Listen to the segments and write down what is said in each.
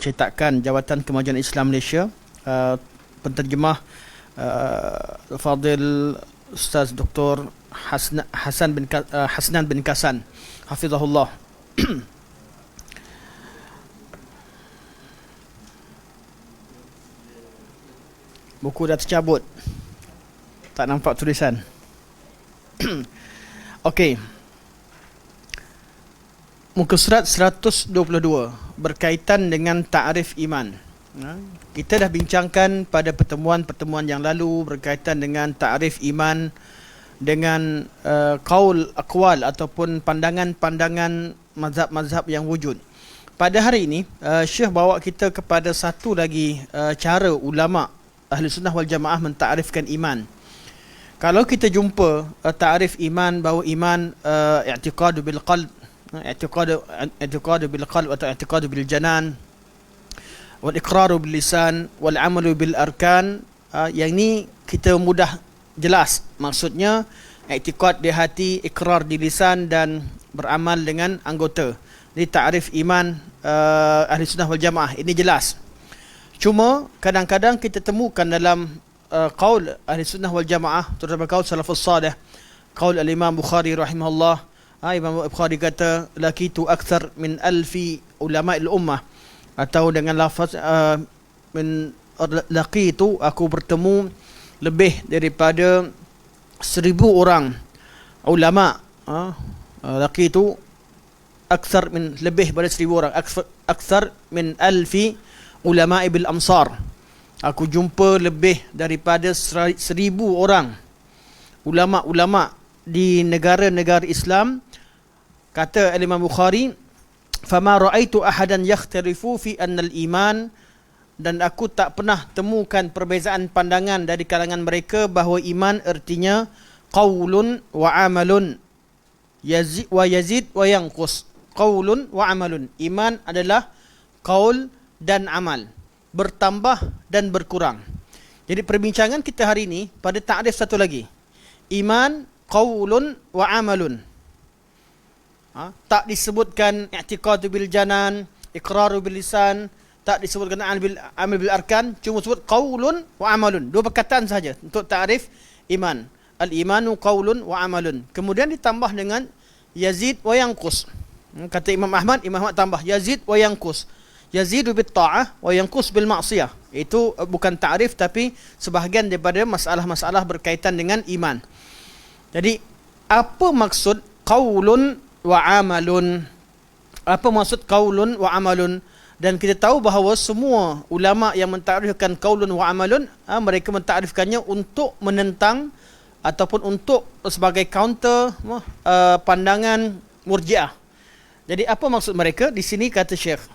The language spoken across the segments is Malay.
cetakan Jabatan Kemajuan Islam Malaysia, penterjemah Fadil Ustaz Dr. Hasnan bin Kasan, hafizahullah. Buku dah tercabut, tak nampak tulisan. Okey, muka surat 122 berkaitan dengan ta'rif iman. Kita dah bincangkan pada pertemuan-pertemuan yang lalu berkaitan dengan ta'rif iman dengan qaul aqwal ataupun pandangan-pandangan mazhab-mazhab yang wujud. Pada hari ini Syekh bawa kita kepada satu lagi cara ulama Ahli Sunnah wal Jamaah menta'rifkan iman. Kalau kita jumpa ta'rif iman bahawa iman i'tiqadu bil qalb, i'tiqadu bil qalb atau i'tiqadu bil janan, wal iqraru bil lisan, wal amalu bil arkan, yang ni kita mudah jelas. Maksudnya i'tiqad di hati, ikrar di lisan dan beramal dengan anggota. Ini ta'rif iman Ahli Sunnah wal Jamaah, ini jelas. Cuma kadang-kadang kita temukan dalam qaul Ahli Sunnah wal Jamaah, terutama qaul salafus salih, qaul al-Imam Bukhari rahimahullah. Imam Bukhari kata laqitu akthar min alfi ulama'il ummah, atau dengan lafaz min laqitu, aku bertemu lebih daripada 1000 orang ulama. Laqitu akthar min, lebih daripada 1000 orang, akthar min alfi ulama bil amsar, aku jumpa lebih daripada 1000 orang ulama-ulama di negara-negara Islam. Kata Imam Bukhari, fama ra'aitu ahadan yakhtarifu fi anna al-iman, dan aku tak pernah temukan perbezaan pandangan dari kalangan mereka bahawa iman artinya qaulun wa amalun, yazid wa yanqus. Qaulun wa amalun, iman adalah qaul dan amal, bertambah dan berkurang. Jadi perbincangan kita hari ini pada ta'rif satu lagi, iman qaulun wa amalun. Tak disebutkan i'tiqadu bil janan, iqraru bil lisan, tak disebutkan amal bil arkan, cuma sebut qaulun wa amalun. Dua perkataan saja untuk ta'rif iman. Al-imanu qaulun wa amalun. Kemudian ditambah dengan yazid wa yanqus. Kata Imam Ahmad tambah yazid wa yanqus. Yazidu bit ta'ah wa yanqus bil ma'siyah. Itu bukan ta'rif tapi sebahagian daripada masalah-masalah berkaitan dengan iman. Jadi apa maksud qaulun wa amalun? Apa maksud qaulun wa amalun? Dan kita tahu bahawa semua ulama yang mentarifkan qaulun wa amalun, mereka mentarifkannya untuk menentang ataupun untuk sebagai counter pandangan Murji'ah. Jadi apa maksud mereka? Di sini kata Syekh,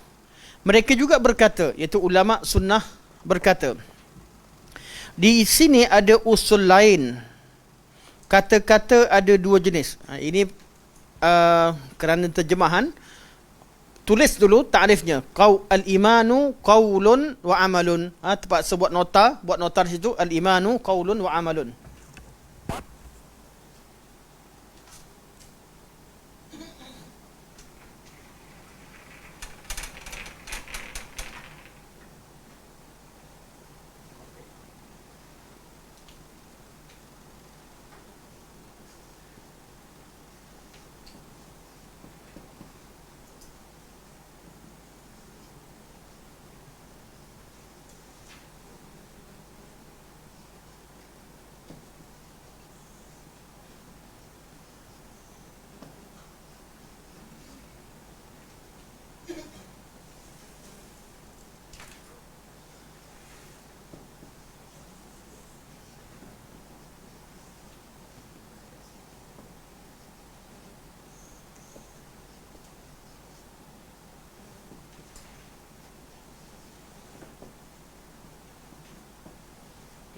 mereka juga berkata, iaitu ulama sunnah berkata, di sini ada usul lain. Kata-kata ada dua jenis. Ini kerana terjemahan, tulis dulu ta'rifnya. Al-imanu qaulun wa amalun. Terpaksa buat nota di situ, al-imanu qaulun wa amalun.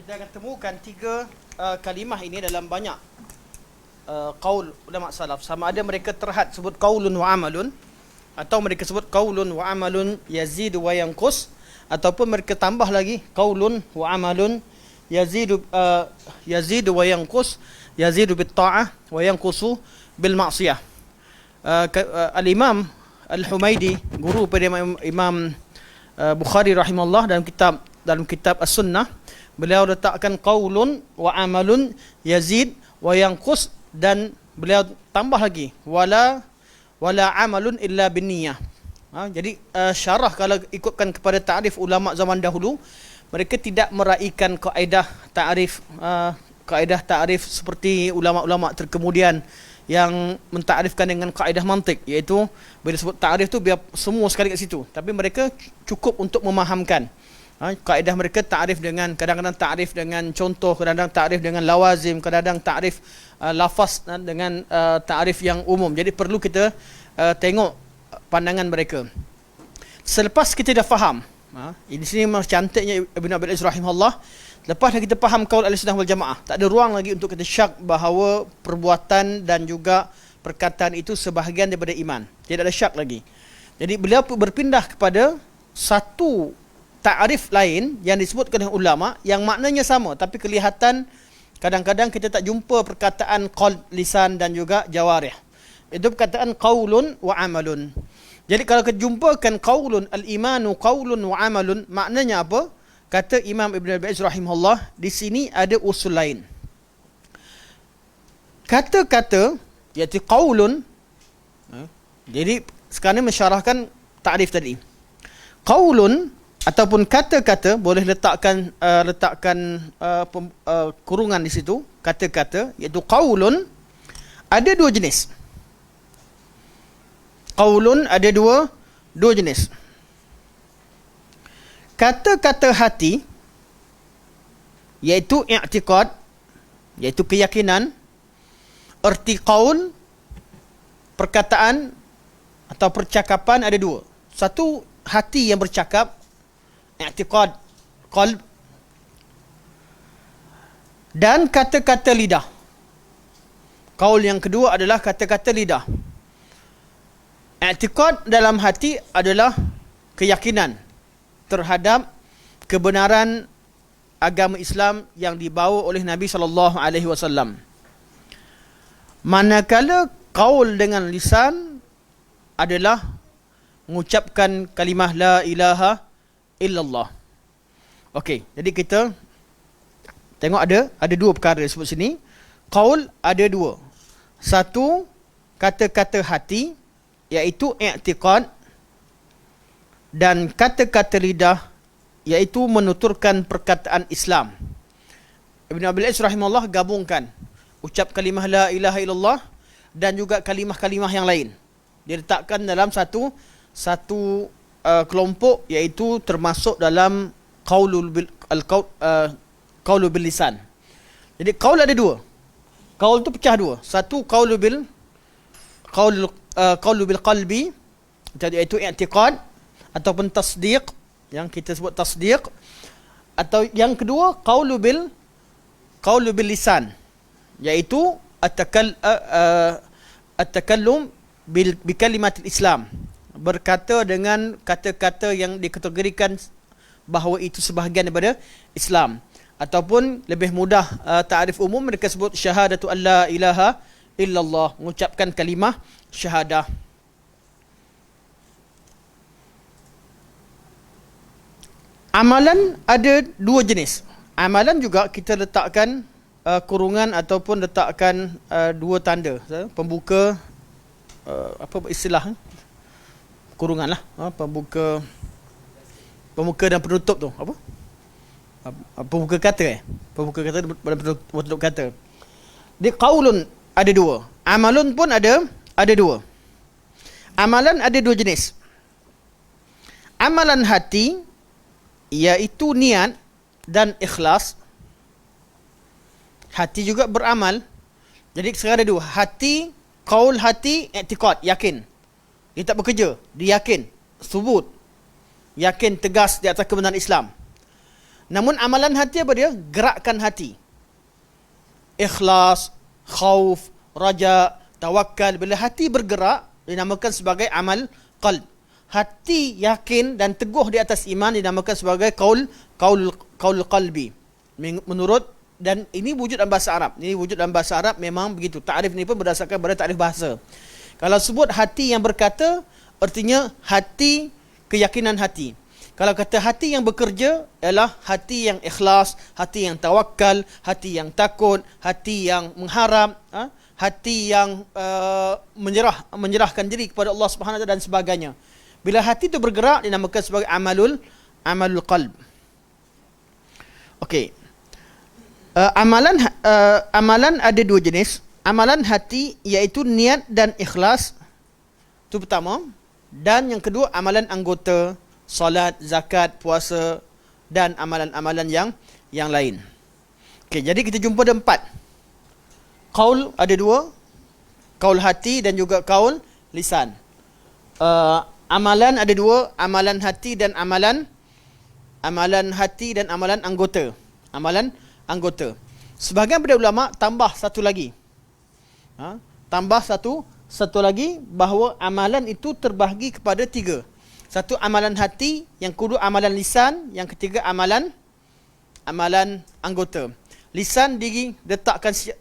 Kita akan temukan tiga kalimah ini dalam banyak qaul ulama salaf. Sama ada mereka terhad sebut qaulun wa amalun, atau mereka sebut qaulun wa amalun yazidu wa yanqus, ataupun mereka tambah lagi qaulun wa amalun yazidu wa yanqus, yazidu bit ta'ah wa yanqusu bil ma'siyah. Al-Imam Al-Humaidi, guru pada Imam Bukhari rahimahullah dalam kitab As-Sunnah, beliau letakkan qaulun wa amalun yazid wa yanqus, dan beliau tambah lagi wala amalun illa binniyah. Jadi syarah kalau ikutkan kepada takrif ulama zaman dahulu, mereka tidak meraihkan kaedah takrif seperti ulama-ulama terkemudian yang mentakrifkan dengan kaedah mantik, iaitu bila sebut takrif tu biar semua sekali kat situ, tapi mereka cukup untuk memahamkan. Kaedah mereka takrif dengan, kadang-kadang takrif dengan contoh, kadang-kadang takrif dengan lawazim, kadang-kadang takrif lafaz dengan takrif yang umum. Jadi perlu kita tengok pandangan mereka. Selepas kita dah faham, di sini memang cantiknya Ibn Abil Izz rahimahullah, lepas dah kita faham qaul Ahlussunnah wal Jamaah, tak ada ruang lagi untuk kita syak bahawa perbuatan dan juga perkataan itu sebahagian daripada iman. Tidak ada syak lagi. Jadi beliau berpindah kepada satu takrif lain yang disebutkan oleh ulama yang maknanya sama, tapi kelihatan kadang-kadang kita tak jumpa perkataan qalb, lisan dan juga jawarih. Itu perkataan qaulun wa amalun. Jadi kalau kita jumpakan qaulun, al-imanu qaulun wa amalun, maknanya apa? Kata Imam Ibn Abil Izz rahimahullah, di sini ada usul lain. Kata-kata iaitu qaulun, jadi sekarang mensyarahkan takrif tadi. Qaulun ataupun kata-kata, boleh letakkan kurungan di situ, kata-kata, iaitu qaulun ada dua jenis. Qaulun ada dua jenis. Kata-kata hati, iaitu i'tiqad, iaitu keyakinan. Erti qaul, perkataan atau percakapan, ada dua. Satu, hati yang bercakap, i'tiqad, qalb, dan kata-kata lidah. Qaul yang kedua adalah kata-kata lidah. I'tiqad dalam hati adalah keyakinan terhadap kebenaran agama Islam yang dibawa oleh Nabi SAW. Manakala qaul dengan lisan adalah mengucapkan kalimah la ilaha illallah. Okey, jadi kita tengok ada dua perkara disebut sini. Qaul ada dua. Satu, kata-kata hati, iaitu i'tiqad, dan kata-kata lidah, iaitu menuturkan perkataan Islam. Ibn Abil Izz rahimahullah gabungkan ucap kalimah la ilaha illallah dan juga kalimah-kalimah yang lain. Dia letakkan dalam satu kelompok, iaitu termasuk dalam qaulul bil lisan. Jadi qaul ada dua. Qaul tu pecah dua. Satu qaulul bil qalbi, iaitu i'tiqad ataupun tasdiq, yang kita sebut tasdiq, atau yang kedua qaulu bil lisan, iaitu at-takallum bi kalimatil Islam, berkata dengan kata-kata yang dikategorikan bahawa itu sebahagian daripada Islam, ataupun lebih mudah takrif umum mereka sebut syahadatu alla ilaha illallah, mengucapkan kalimah syahadah. Amalan ada dua jenis. Amalan juga kita letakkan kurungan ataupun letakkan dua tanda pembuka, apa istilah kurungan lah, pembuka dan penutup tu apa? Pembuka kata pembuka kata dan penutup kata. Di qaulun ada dua, amalun pun ada dua. Amalan ada dua jenis. Amalan hati, iaitu niat dan ikhlas. Hati juga beramal. Jadi sekarang ada dua. Hati, qaul hati, i'tiqad, yakin. Dia tak bekerja, dia yakin, subut, yakin tegas di atas kebenaran Islam. Namun amalan hati apa dia? Gerakkan hati. Ikhlas, khauf, raja, tawakal. Bila hati bergerak, dinamakan sebagai amal qalb. Hati yakin dan teguh di atas iman dinamakan sebagai qaul qalbi. Menurut, dan ini wujud dalam bahasa Arab. Ini wujud dalam bahasa Arab memang begitu. Takrif ni pun berdasarkan pada takrif bahasa. Kalau sebut hati yang berkata, artinya hati, keyakinan hati. Kalau kata hati yang bekerja ialah hati yang ikhlas, hati yang tawakal, hati yang takut, hati yang mengharap, hati yang menyerahkan diri kepada Allah Subhanahu Wa Taala dan sebagainya. Bila hati itu bergerak dinamakan sebagai amalul qalb. Okey. Amalan ada dua jenis. Amalan hati iaitu niat dan ikhlas. Itu pertama. Dan yang kedua amalan anggota, solat, zakat, puasa dan amalan-amalan yang lain. Okey, jadi kita jumpa ada 4. Qaul ada 2. Qaul hati dan juga qaul lisan. Amalan ada 2, amalan hati dan amalan hati dan amalan anggota. Amalan anggota. Sebahagian daripada ulama tambah satu lagi. Tambah satu lagi bahawa amalan itu terbahagi kepada 3. Satu amalan hati, yang kedua amalan lisan, yang ketiga amalan anggota. Lisan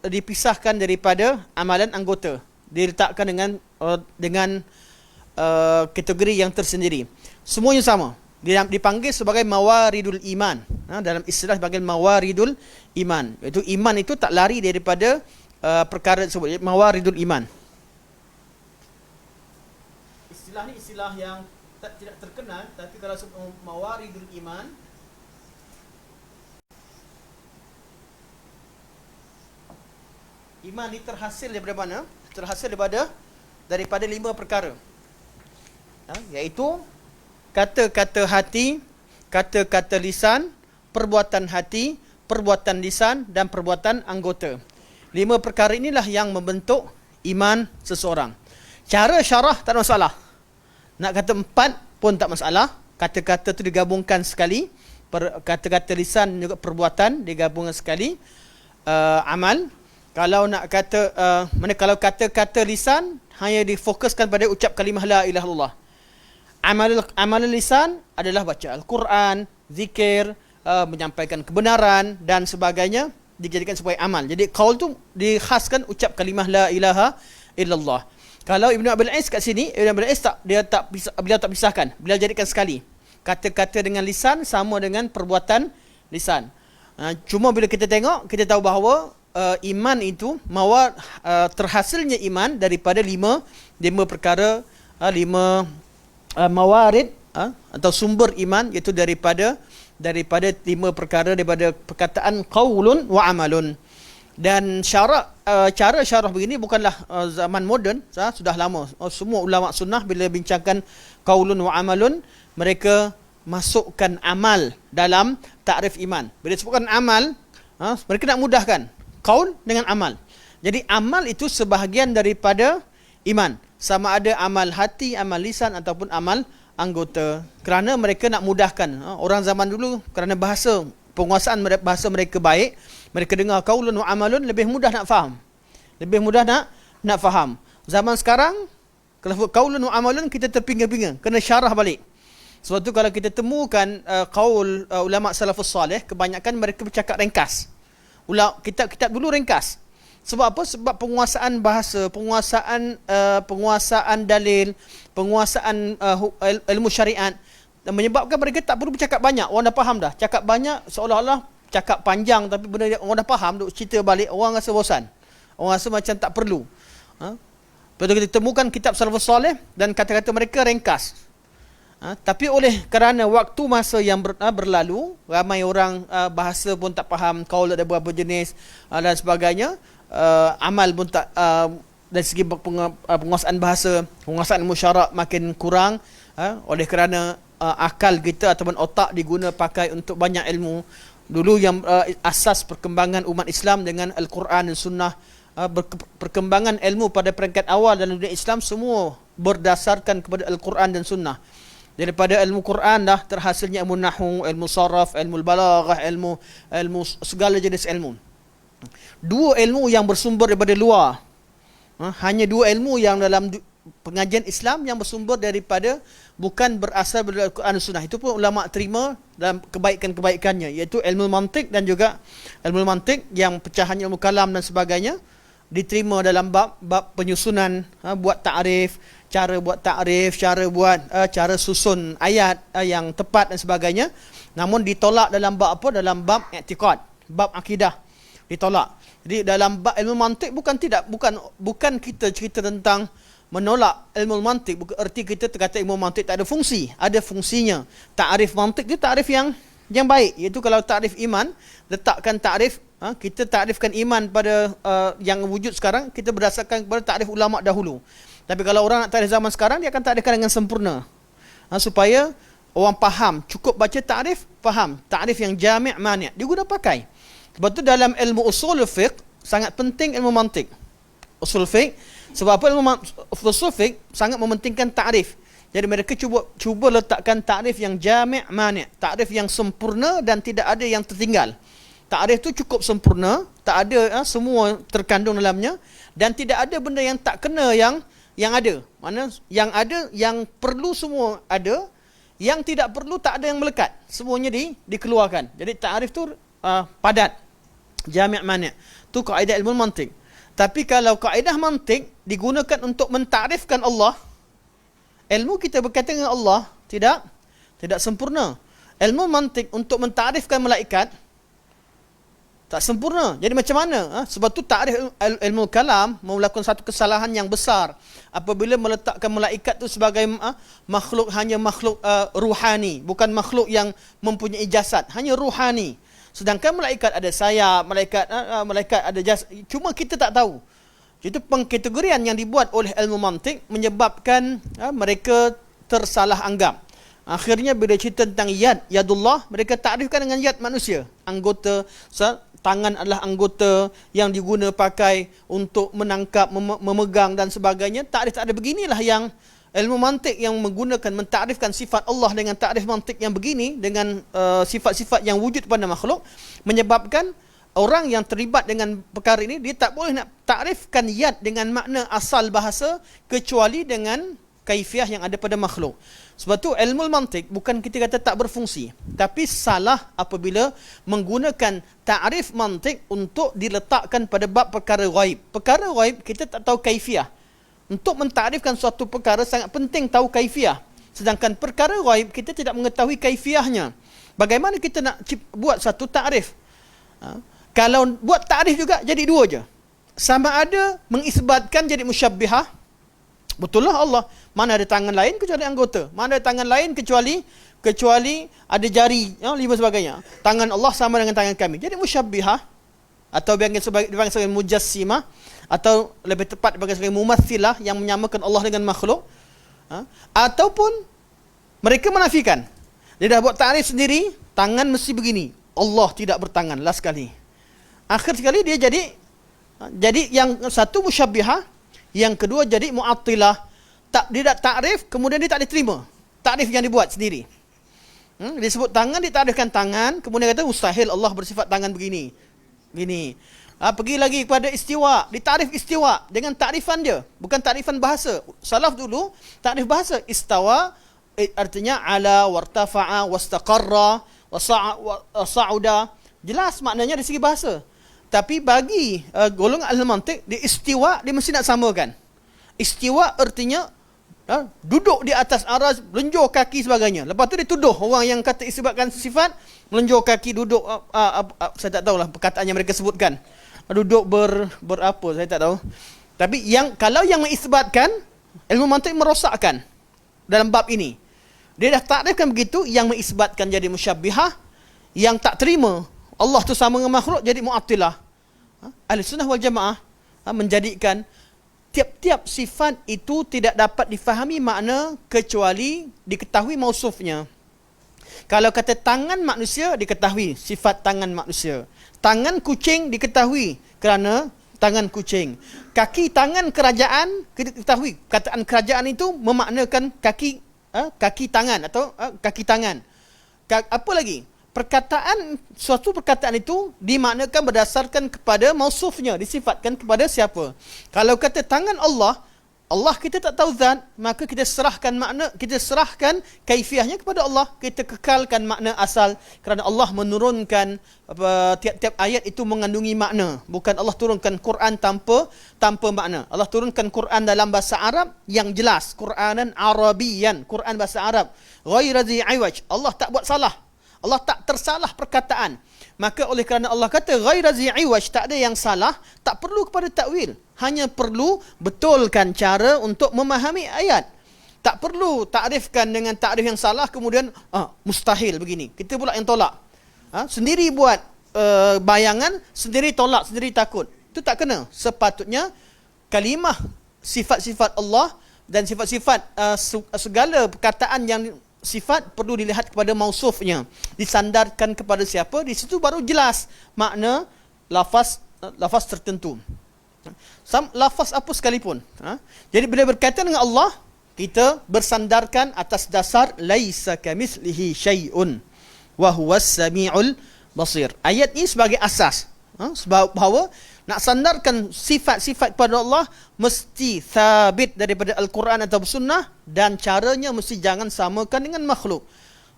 dipisahkan daripada amalan anggota. Diletakkan dengan kategori yang tersendiri. Semuanya sama. Dipanggil sebagai mawaridul iman. Dalam istilah dipanggil mawaridul iman. Iaitu iman itu tak lari daripada perkara tersebut. Mawaridul iman. Istilah ni istilah yang tidak terkenal, tapi kalau mawaridul iman, iman ni terhasil daripada mana? Terhasil daripada 5 perkara. Iaitu kata-kata hati, kata-kata lisan, perbuatan hati, perbuatan lisan dan perbuatan anggota. 5 perkara inilah yang membentuk iman seseorang. Cara syarah tak ada masalah. Nak kata 4 pun tak masalah. Kata-kata tu digabungkan sekali. Kata-kata lisan juga perbuatan digabungkan sekali. Amal. Kalau nak kata kalau kata-kata lisan hanya difokuskan pada ucap kalimah la ilaha illallah. Amal lisan adalah baca Al-Quran, zikir, menyampaikan kebenaran dan sebagainya, dijadikan sebagai amal. Jadi qaul tu dikhaskan ucap kalimah la ilaha illallah. Kalau Ibn Abil Ais kat sini, Ibn Abil Ais beliau tak pisahkan. Beliau jadikan sekali. Kata-kata dengan lisan sama dengan perbuatan lisan. Cuma bila kita tengok, kita tahu bahawa iman itu terhasilnya iman daripada 5 perkara, 5 mawarid atau sumber iman, iaitu daripada 5 perkara, daripada perkataan qaulun wa amalun. Dan cara syarah begini bukanlah zaman moden, sudah lama. Semua ulama sunnah bila bincangkan qaulun wa amalun, mereka masukkan amal dalam takrif iman. Bila sebutkan amal, mereka nak mudahkan qaul dengan amal. Jadi amal itu sebahagian daripada iman. Sama ada amal hati, amal lisan ataupun amal anggota. Kerana mereka nak mudahkan. Orang zaman dulu kerana penguasaan bahasa mereka baik, mereka dengar qaulun wa amalun lebih mudah nak faham. Lebih mudah nak faham. Zaman sekarang kalau qaulun wa amalun kita terpinga-pinga, kena syarah balik. Sebab tu kalau kita temukan qaul ulama salafus salih, kebanyakan mereka bercakap ringkas. Kitab-kitab dulu ringkas. Sebab apa? Sebab penguasaan bahasa, penguasaan dalil, penguasaan ilmu syariat, menyebabkan mereka tak perlu bercakap banyak. Orang dah faham dah. Cakap banyak seolah-olah cakap panjang, tapi benda orang dah faham, duk cerita balik, orang rasa bosan. Orang rasa macam tak perlu. Lepas tu kita temukan kitab salafus salih dan kata-kata mereka ringkas. Tapi oleh kerana waktu masa yang berlalu, ramai orang bahasa pun tak faham, qaul ada berapa jenis dan sebagainya, amal pun tak, dari segi penguasaan bahasa, penguasaan ilmu syarak makin kurang, oleh kerana akal kita ataupun otak diguna pakai untuk banyak ilmu. Dulu yang asas perkembangan umat Islam dengan Al-Quran dan Sunnah, perkembangan ilmu pada peringkat awal dalam dunia Islam semua berdasarkan kepada Al-Quran dan Sunnah. Daripada ilmu Quran dah terhasilnya ilmu nahwu, ilmu saraf, ilmu balaghah, ilmu segala jenis ilmu. 2 ilmu yang bersumber daripada luar. Hanya 2 ilmu yang dalam pengajian Islam yang bersumber daripada, bukan berasal dari Al-Quran dan Sunnah. Itu pun ulama terima dalam kebaikan-kebaikannya, iaitu ilmu mantik dan juga ilmu mantik yang pecahannya ilmu kalam dan sebagainya. diterima dalam bab penyusunan, buat ta'rif, cara buat ta'rif, cara susun ayat yang tepat dan sebagainya. Namun ditolak dalam bab apa? Dalam bab i'tiqad, bab akidah ditolak. Jadi dalam bab ilmu mantik bukan kita cerita tentang menolak ilmu mantik, bukan erti kita kata ilmu mantik tak ada fungsi. Ada fungsinya. Ta'rif mantik itu ta'rif yang baik, iaitu kalau ta'rif iman, letakkan ta'rif, kita ta'rifkan iman pada yang wujud sekarang, kita berdasarkan kepada ta'rif ulama dahulu. Tapi kalau orang nak ta'rif zaman sekarang, dia akan ta'rifkan dengan sempurna, supaya orang faham. Cukup baca ta'rif, faham ta'rif yang jami' mani', dia guna pakai. Sebab tu dalam ilmu usul fiqh sangat penting ilmu mantik, usul fiqh. Sebab apa? Ilmu usul fiqh sangat mementingkan ta'rif. Jadi mereka cuba letakkan ta'rif yang jami' mani', ta'rif yang sempurna dan tidak ada yang tertinggal. Ta'rif tu cukup sempurna, tak ada semua terkandung dalamnya, dan tidak ada benda yang tak kena yang ada. Mana yang ada, yang perlu semua ada, yang tidak perlu tak ada yang melekat. Semuanya dikeluarkan. Jadi ta'rif tu padat, jami' mani'. Tu kaedah ilmu mantik. Tapi kalau kaedah mantik digunakan untuk mentarifkan Allah, ilmu kita berkaitan dengan Allah tidak sempurna. Ilmu mantik untuk mentarifkan malaikat tak sempurna. Jadi macam mana? Sebab tu takrif ilmu kalam melakukan satu kesalahan yang besar apabila meletakkan malaikat tu sebagai makhluk, hanya makhluk ruhani, bukan makhluk yang mempunyai jasad, hanya ruhani. Sedangkan malaikat ada sayap, malaikat ada jasad, cuma kita tak tahu. Itu pengkategorian yang dibuat oleh ilmu mantik menyebabkan mereka tersalah anggap. Akhirnya bila cerita tentang yadullah, mereka takrifkan dengan yad manusia. Anggota, tangan adalah anggota yang diguna pakai untuk menangkap, memegang dan sebagainya. Takrif tak ada beginilah yang ilmu mantik yang menggunakan mentakrifkan sifat Allah dengan takrif mantik yang begini, dengan sifat-sifat yang wujud pada makhluk, menyebabkan orang yang terlibat dengan perkara ini, dia tak boleh nak takrifkan yad dengan makna asal bahasa kecuali dengan kaifiah yang ada pada makhluk. Sebab tu ilmu mantik bukan kita kata tak berfungsi, tapi salah apabila menggunakan takrif mantik untuk diletakkan pada bab perkara ghaib. Perkara ghaib kita tak tahu kaifiah. Untuk mentakrifkan suatu perkara sangat penting tahu kaifiah. Sedangkan perkara ghaib kita tidak mengetahui kaifiahnya. Bagaimana kita nak buat satu takrif? Kalau buat takrif juga jadi dua je. Sama ada mengisbatkan jadi musyabbihah. Betul lah Allah, mana ada tangan lain kecuali anggota, mana ada tangan lain kecuali ada jari, lima sebagainya. Tangan Allah sama dengan tangan kami. Jadi musyabbihah, atau dipanggil sebagai mujassimah, atau lebih tepat dipanggil sebagai mumathilah, yang menyamakan Allah dengan makhluk. Ataupun mereka menafikan. Dia dah buat takrif sendiri, tangan mesti begini, Allah tidak bertangan, last sekali. Akhir sekali dia jadi yang satu musyabbihah, yang kedua jadi mu'attilah. Dia tak takrif, kemudian dia tak diterima takrif yang dibuat sendiri. Dia sebut tangan, ditakrifkan tangan, kemudian kata mustahil Allah bersifat tangan begini. Pergi lagi kepada istiwa, ditakrif istiwa dengan takrifan dia, bukan takrifan bahasa. Salaf dulu takrif bahasa. Istawa artinya ala, wartafa'a, wastaqarra, wasa'uda. Jelas maknanya dari segi bahasa. Tapi bagi golongan ahli mantik, di istiwa dia mesti nak samakan. Istiwa artinya duduk di atas aras, melenjor kaki sebagainya. Lepas tu dia tuduh orang yang kata isbatkan sifat, melenjor kaki, duduk saya tak tahulah perkataan yang mereka sebutkan. Duduk berapa saya tak tahu. Tapi kalau yang mengisbatkan, ilmu mantik merosakkan dalam bab ini. Dia dah takrifkan begitu, yang mengisbatkan jadi musyabbihah, yang tak terima Allah tu sama dengan makhluk jadi mu'attilah. Ahli sunnah wal jamaah menjadikan tiap-tiap sifat itu tidak dapat difahami makna kecuali diketahui mausufnya. Kalau kata tangan manusia, diketahui sifat tangan manusia. Tangan kucing diketahui kerana tangan kucing. Kaki tangan kerajaan diketahui. Kataan kerajaan itu memaknakan kaki tangan atau kaki tangan. Apa lagi? Suatu perkataan itu dimaknakan berdasarkan kepada mausufnya, disifatkan kepada siapa. Kalau kata tangan Allah, Allah kita tak tahu zat, maka kita serahkan makna, kita serahkan kaifiahnya kepada Allah. Kita kekalkan makna asal kerana Allah menurunkan tiap-tiap ayat itu mengandungi makna. Bukan Allah turunkan Quran tanpa makna. Allah turunkan Quran dalam bahasa Arab yang jelas, Quranan Arabiyan, Quran bahasa Arab. Ghaira dhi iwaj. Allah tak buat salah. Allah tak tersalah perkataan. Maka oleh kerana Allah kata ghaira dhi iwaj, tak ada yang salah, tak perlu kepada takwil. Hanya perlu betulkan cara untuk memahami ayat. Tak perlu takrifkan dengan takrif yang salah kemudian mustahil begini. Kita pula yang tolak. Sendiri buat bayangan, sendiri tolak, sendiri takut. Itu tak kena. Sepatutnya kalimah sifat-sifat Allah dan sifat-sifat segala perkataan yang sifat perlu dilihat kepada mausufnya, disandarkan kepada siapa, di situ baru jelas makna lafaz tertentu. Lafaz apa sekalipun. Jadi bila berkaitan dengan Allah, kita bersandarkan atas dasar laisa kamitslihi syai'un wa huwas samiul basir. Ayat ini sebagai asas. Sebab bahawa nak sandarkan sifat-sifat kepada Allah mesti sabit daripada Al-Quran atau Sunnah, dan caranya mesti jangan samakan dengan makhluk.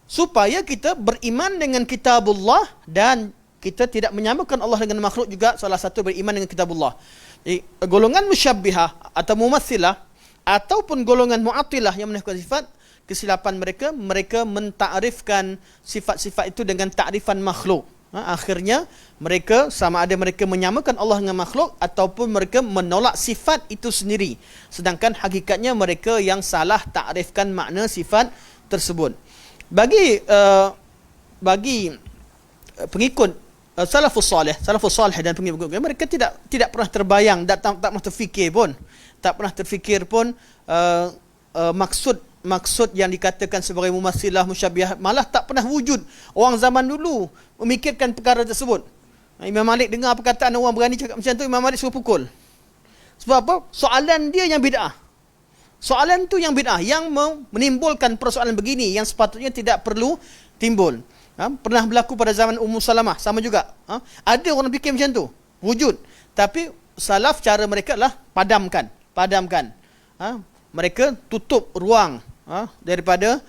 Supaya kita beriman dengan kitabullah dan kita tidak menyamakan Allah dengan makhluk juga. Salah satu beriman dengan kitabullah. Golongan musyabbihah atau mumatsilah ataupun golongan mu'attilah yang menafikan sifat, kesilapan mereka mentakrifkan sifat-sifat itu dengan takrifan makhluk. Akhirnya mereka sama ada mereka menyamakan Allah dengan makhluk ataupun mereka menolak sifat itu sendiri, sedangkan hakikatnya mereka yang salah takrifkan makna sifat tersebut. Bagi pengikut salafus salih dan pengikut mereka tidak pernah terbayang, tak pernah terfikir pun maksud yang dikatakan sebagai mumatsilah, musyabbihah malah tak pernah wujud. Orang zaman dulu memikirkan perkara tersebut. Imam Malik dengar perkataan orang berani cakap macam tu, Imam Malik suruh pukul. Sebab apa? Soalan dia yang bid'ah. Soalan tu yang bid'ah, yang menimbulkan persoalan begini yang sepatutnya tidak perlu timbul. Pernah berlaku pada zaman Ummu Salamah, sama juga. Ada orang fikir macam tu, wujud. Tapi salaf cara mereka adalah padamkan. Mereka tutup ruang daripada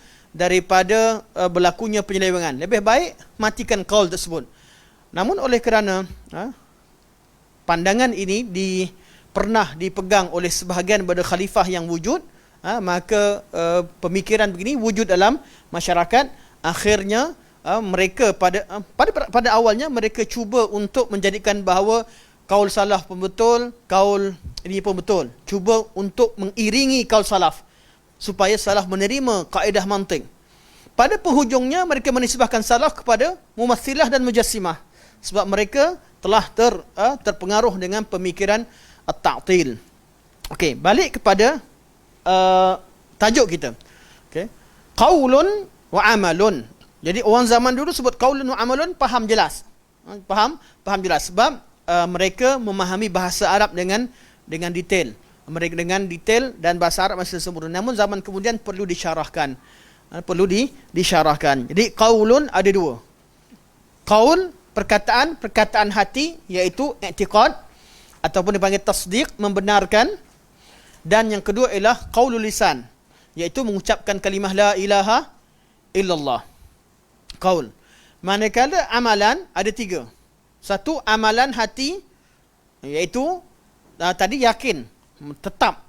berlakunya penyelewengan. Lebih baik matikan kaul tersebut. Namun oleh kerana pandangan ini pernah dipegang oleh sebahagian daripada khalifah yang wujud, maka pemikiran begini wujud dalam masyarakat. Akhirnya mereka pada awalnya mereka cuba untuk menjadikan bahawa kaul salaf pun betul, kaul ini pun betul. Cuba untuk mengiringi kaul salaf supaya salaf menerima kaedah mantik. Pada penghujungnya mereka menisbahkan salaf kepada mumatsilah dan mujassimah, sebab mereka telah terpengaruh dengan pemikiran at-ta'til. Okey, balik kepada tajuk kita. Okey. Qaulun wa amalun. Jadi orang zaman dulu sebut qaulun wa amalun faham jelas. Faham jelas sebab mereka memahami bahasa Arab dengan detail. Mereka dengan detail dan bahasa Arab masih sempurna. Namun zaman kemudian perlu disyarahkan. Jadi qaulun ada dua. Qaul perkataan hati, iaitu i'tiqad ataupun dipanggil tasdiq, membenarkan. Dan yang kedua ialah qaulul lisan, iaitu mengucapkan kalimah la ilaha illallah. Qaul. Manakala amalan ada tiga. Satu, amalan hati, iaitu tadi yakin, tetap.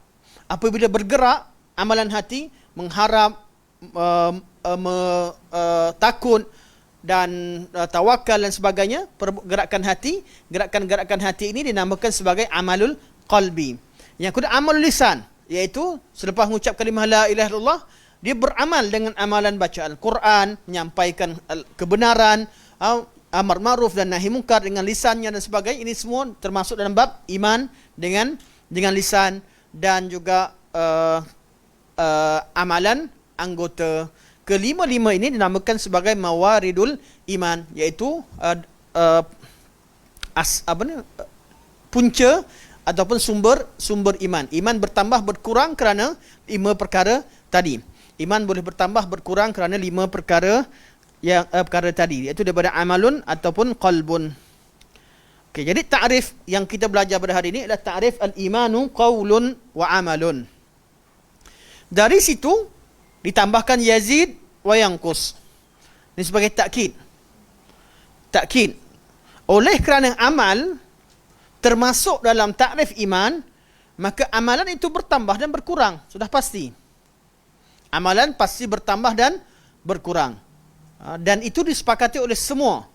Apabila bergerak amalan hati, mengharap, takut dan tawakal dan sebagainya, pergerakan hati, gerakan-gerakan hati ini dinamakan sebagai amalul qalbi. Yang kedua amalul lisan, iaitu selepas mengucap kalimah la ilaha illallah, dia beramal dengan amalan baca Al-Quran, menyampaikan kebenaran, amar ma'ruf dan nahi mungkar dengan lisannya dan sebagainya. Ini semua termasuk dalam bab iman dengan lisan, dan juga amalan anggota. Kelima-lima ini dinamakan sebagai mawaridul iman, iaitu punca ataupun sumber iman. Iman bertambah berkurang kerana lima perkara tadi. Iman boleh bertambah berkurang kerana lima perkara tadi, iaitu daripada amalun ataupun qalbun. Okey, jadi takrif yang kita belajar pada hari ini adalah takrif al-imanu qaulun wa amalun. Dari situ ditambahkan yazid wa yanqus. Ini sebagai takkid. Takkid. Oleh kerana amal termasuk dalam takrif iman, maka amalan itu bertambah dan berkurang. Sudah pasti. Amalan pasti bertambah dan berkurang. Dan itu disepakati oleh semua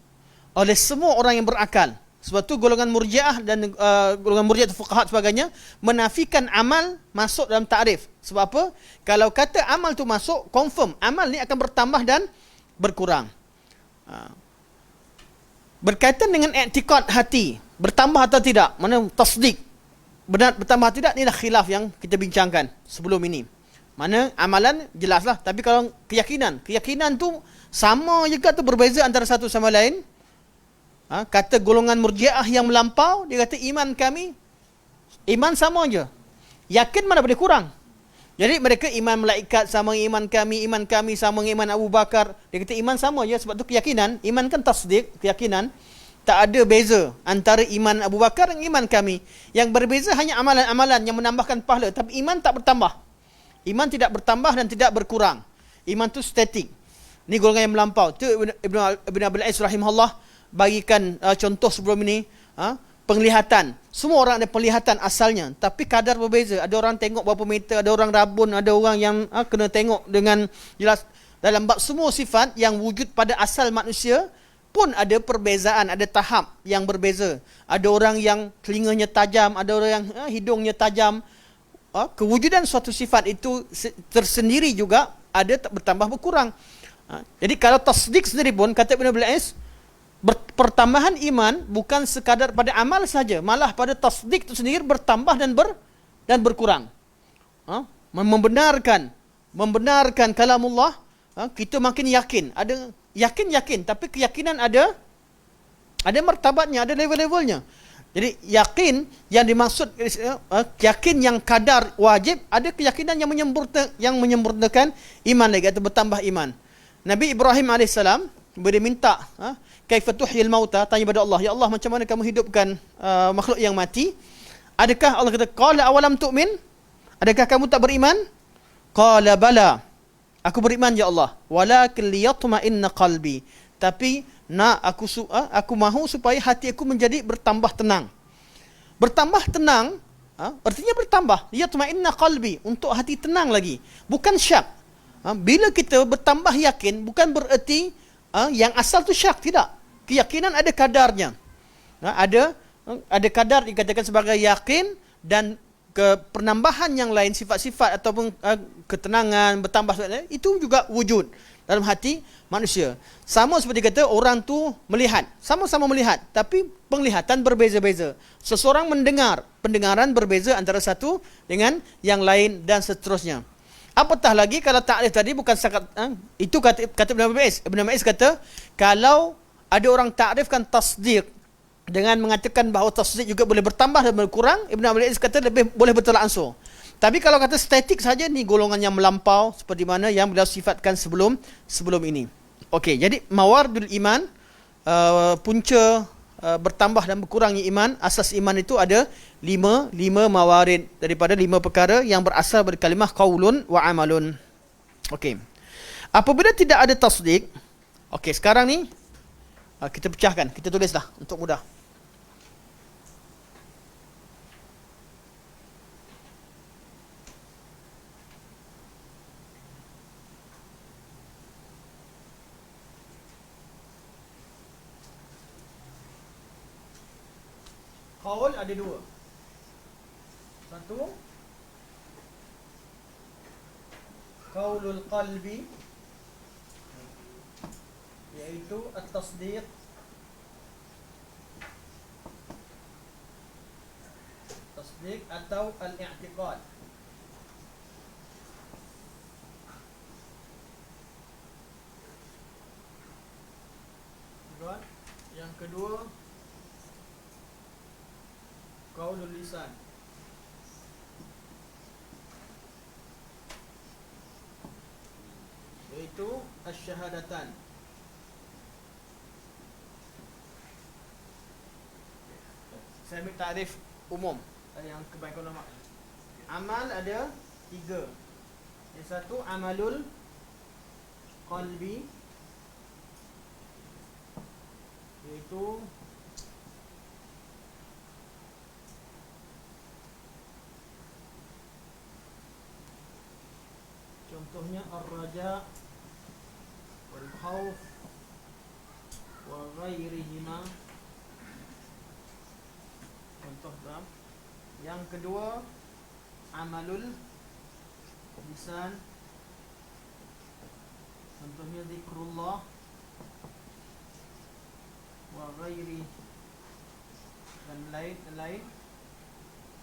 orang yang berakal. Sebab tu golongan murjiah dan golongan murjiah fuqaha sebagainya menafikan amal masuk dalam takrif. Sebab apa? Kalau kata amal tu masuk, confirm amal ni akan bertambah dan berkurang. Berkaitan dengan i'tiqad hati, bertambah atau tidak, mana tasdik benar bertambah tidak, inilah khilaf yang kita bincangkan sebelum ini. Mana amalan jelaslah, tapi kalau keyakinan tu sama juga tu berbeza antara satu sama lain. Kata golongan murjiah yang melampau, dia kata iman kami, iman sama je, yakin mana boleh kurang. Jadi mereka iman malaikat sama iman kami sama iman Abu Bakar. Dia kata iman sama je, sebab tu keyakinan, iman kan tasdik, keyakinan. Tak ada beza antara iman Abu Bakar dan iman kami. Yang berbeza hanya amalan-amalan yang menambahkan pahala, tapi iman tak bertambah. Iman tidak bertambah dan tidak berkurang. Iman tu statik. Ini golongan yang melampau. Tu Ibn Abil Ais rahimahullah bagikan contoh sebelum ini. Penglihatan. Semua orang ada penglihatan asalnya, tapi kadar berbeza. Ada orang tengok berapa meter, ada orang rabun, ada orang yang kena tengok dengan jelas. Dalam bab semua sifat yang wujud pada asal manusia pun ada perbezaan, ada tahap yang berbeza. Ada orang yang telinganya tajam, ada orang yang hidungnya tajam. Kewujudan suatu sifat itu tersendiri juga ada bertambah berkurang. Jadi kalau tasdik sendiri pun, kata Ibn Abil Ais, pertambahan iman bukan sekadar pada amal saja, malah pada tasdik itu sendiri bertambah dan berkurang. Membenarkan kalamullah, kita makin yakin. Ada yakin, tapi keyakinan ada martabatnya, ada level-levelnya. Jadi yakin yang dimaksud, yakin yang kadar wajib, ada keyakinan yang menyempurnakan iman lagi, atau bertambah iman. Nabi Ibrahim AS bila dia minta kaifa tuhyil mauta, tanya pada Allah, ya Allah, macam mana kamu hidupkan makhluk yang mati? Adakah Allah kata, qala awalam tu'min, adakah kamu tak beriman? Qala bala, aku beriman ya Allah, walakin liyatma'inna qalbi, tapi aku mahu supaya hati aku menjadi bertambah tenang. Bertambah tenang artinya bertambah, liyatma'inna qalbi, untuk hati tenang lagi, bukan syak. Bila kita bertambah yakin, bukan bererti yang asal tu syak, tidak. Keyakinan ada kadarnya. Ada kadar dikatakan sebagai yakin, dan penambahan yang lain, sifat-sifat ataupun ketenangan bertambah, itu juga wujud dalam hati manusia. Sama seperti kata orang tu melihat, sama-sama melihat, tapi penglihatan berbeza-beza. Seseorang mendengar, pendengaran berbeza antara satu dengan yang lain, dan seterusnya. Apatah lagi kalau takrif tadi bukan setakat itu kata Ibn Abbas. Ibn Abbas kata, kalau ada orang takrifkan tasdik dengan mengatakan bahawa tasdik juga boleh bertambah dan berkurang, Ibn Abbas kata lebih boleh bertolak ansur. Tapi kalau kata statik saja, ni golongan yang melampau seperti mana yang beliau sifatkan sebelum ini. Okey, jadi mawardul iman, punca bertambah dan berkurangnya iman, asas iman itu ada lima mawarid, daripada 5 perkara yang berasal dari kalimah qaulun wa amalun. Okey. Apabila tidak ada tasdik, okey, sekarang ni kita pecahkan, kita tulislah untuk mudah. Qaul ada 2. Satu, qaulul qalbi, iaitu at-tasdiq, atau al-i'tiqad. Yang kedua, qaulul lisan, iaitu asy-syahadatan. Saya ambil takrif umum yang kebanyakan ulama. Amal ada 3, Yang satu amalul qalbi, iaitu contohnya ar-raja wal khauf wa ghairihima. Contoh dalam. Yang kedua amalul lisan, contohnya zikrullah wa ghairi dan lain-lain.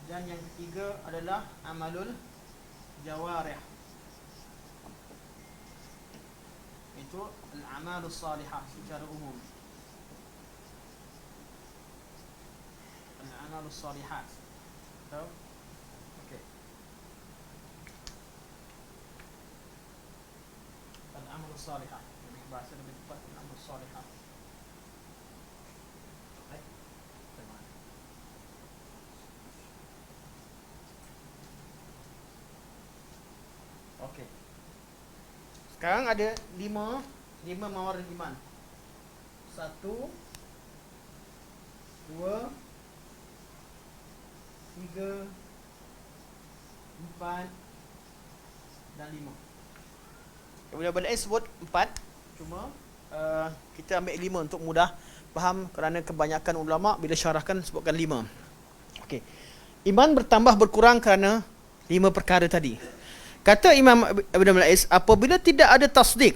Dan yang ketiga adalah amalul jawarih, itu al-amalus salihah secara umum. Al-amalus salihat. Tahu? Okey. Al-amalus salihah. Lebih bahasa lebih tepat al-amalus salihah. Baik. Terima. Okey. Sekarang ada lima mawar iman. 1, 2, 3, 4 dan 5. Kemudian boleh sebut 4, cuma kita ambil 5 untuk mudah faham, kerana kebanyakan ulama bila syarahkan sebutkan 5. Okey. Iman bertambah berkurang kerana 5 perkara tadi. Kata Imam Ibn Al-Is, apabila tidak ada tasdik.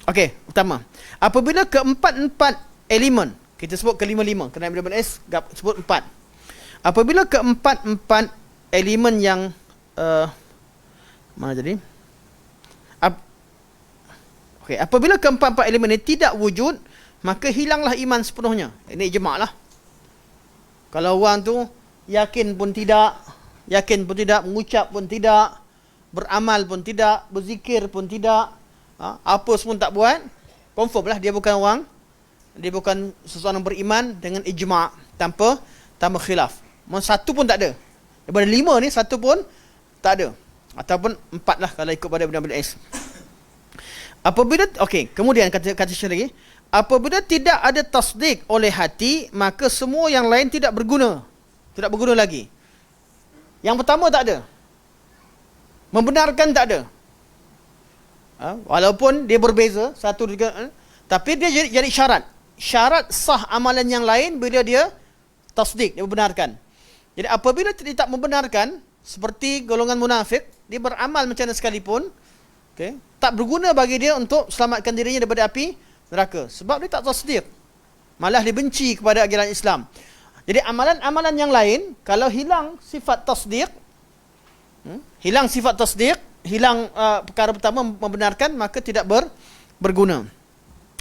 Okey, utama. Apabila keempat-empat elemen, kita sebut kelima-lima, kerana Ibn Al-Is sebut 4. Apabila keempat-empat elemen yang mana tadi? Okey, apabila keempat-empat elemen ini tidak wujud, maka hilanglah iman sepenuhnya. Ini ijma' lah. Kalau orang tu yakin pun tidak, mengucap pun tidak, beramal pun tidak, berzikir pun tidak, apa pun tak buat, confirm lah dia bukan seseorang beriman dengan ijma' tanpa khilaf. Satu pun tak ada. Daripada 5 ni satu pun tak ada. Ataupun 4 lah kalau ikut pada Ibn Al-Is. Apabila kemudian kata Syekh lagi, apabila tidak ada tasdik oleh hati, maka semua yang lain tidak berguna. Tidak berguna lagi. Yang pertama tak ada. Membenarkan tak ada. Walaupun dia berbeza satu juga, tapi dia jadi syarat. Syarat sah amalan yang lain bila dia tasdik, dia membenarkan. Jadi apabila dia tak membenarkan, seperti golongan munafik, dia beramal macam mana sekalipun, tak berguna bagi dia untuk selamatkan dirinya daripada api neraka. Sebab dia tak tasdik. Malah dia benci kepada ajaran Islam. Jadi amalan-amalan yang lain, kalau hilang sifat tasdik, hilang perkara pertama membenarkan, maka tidak berguna.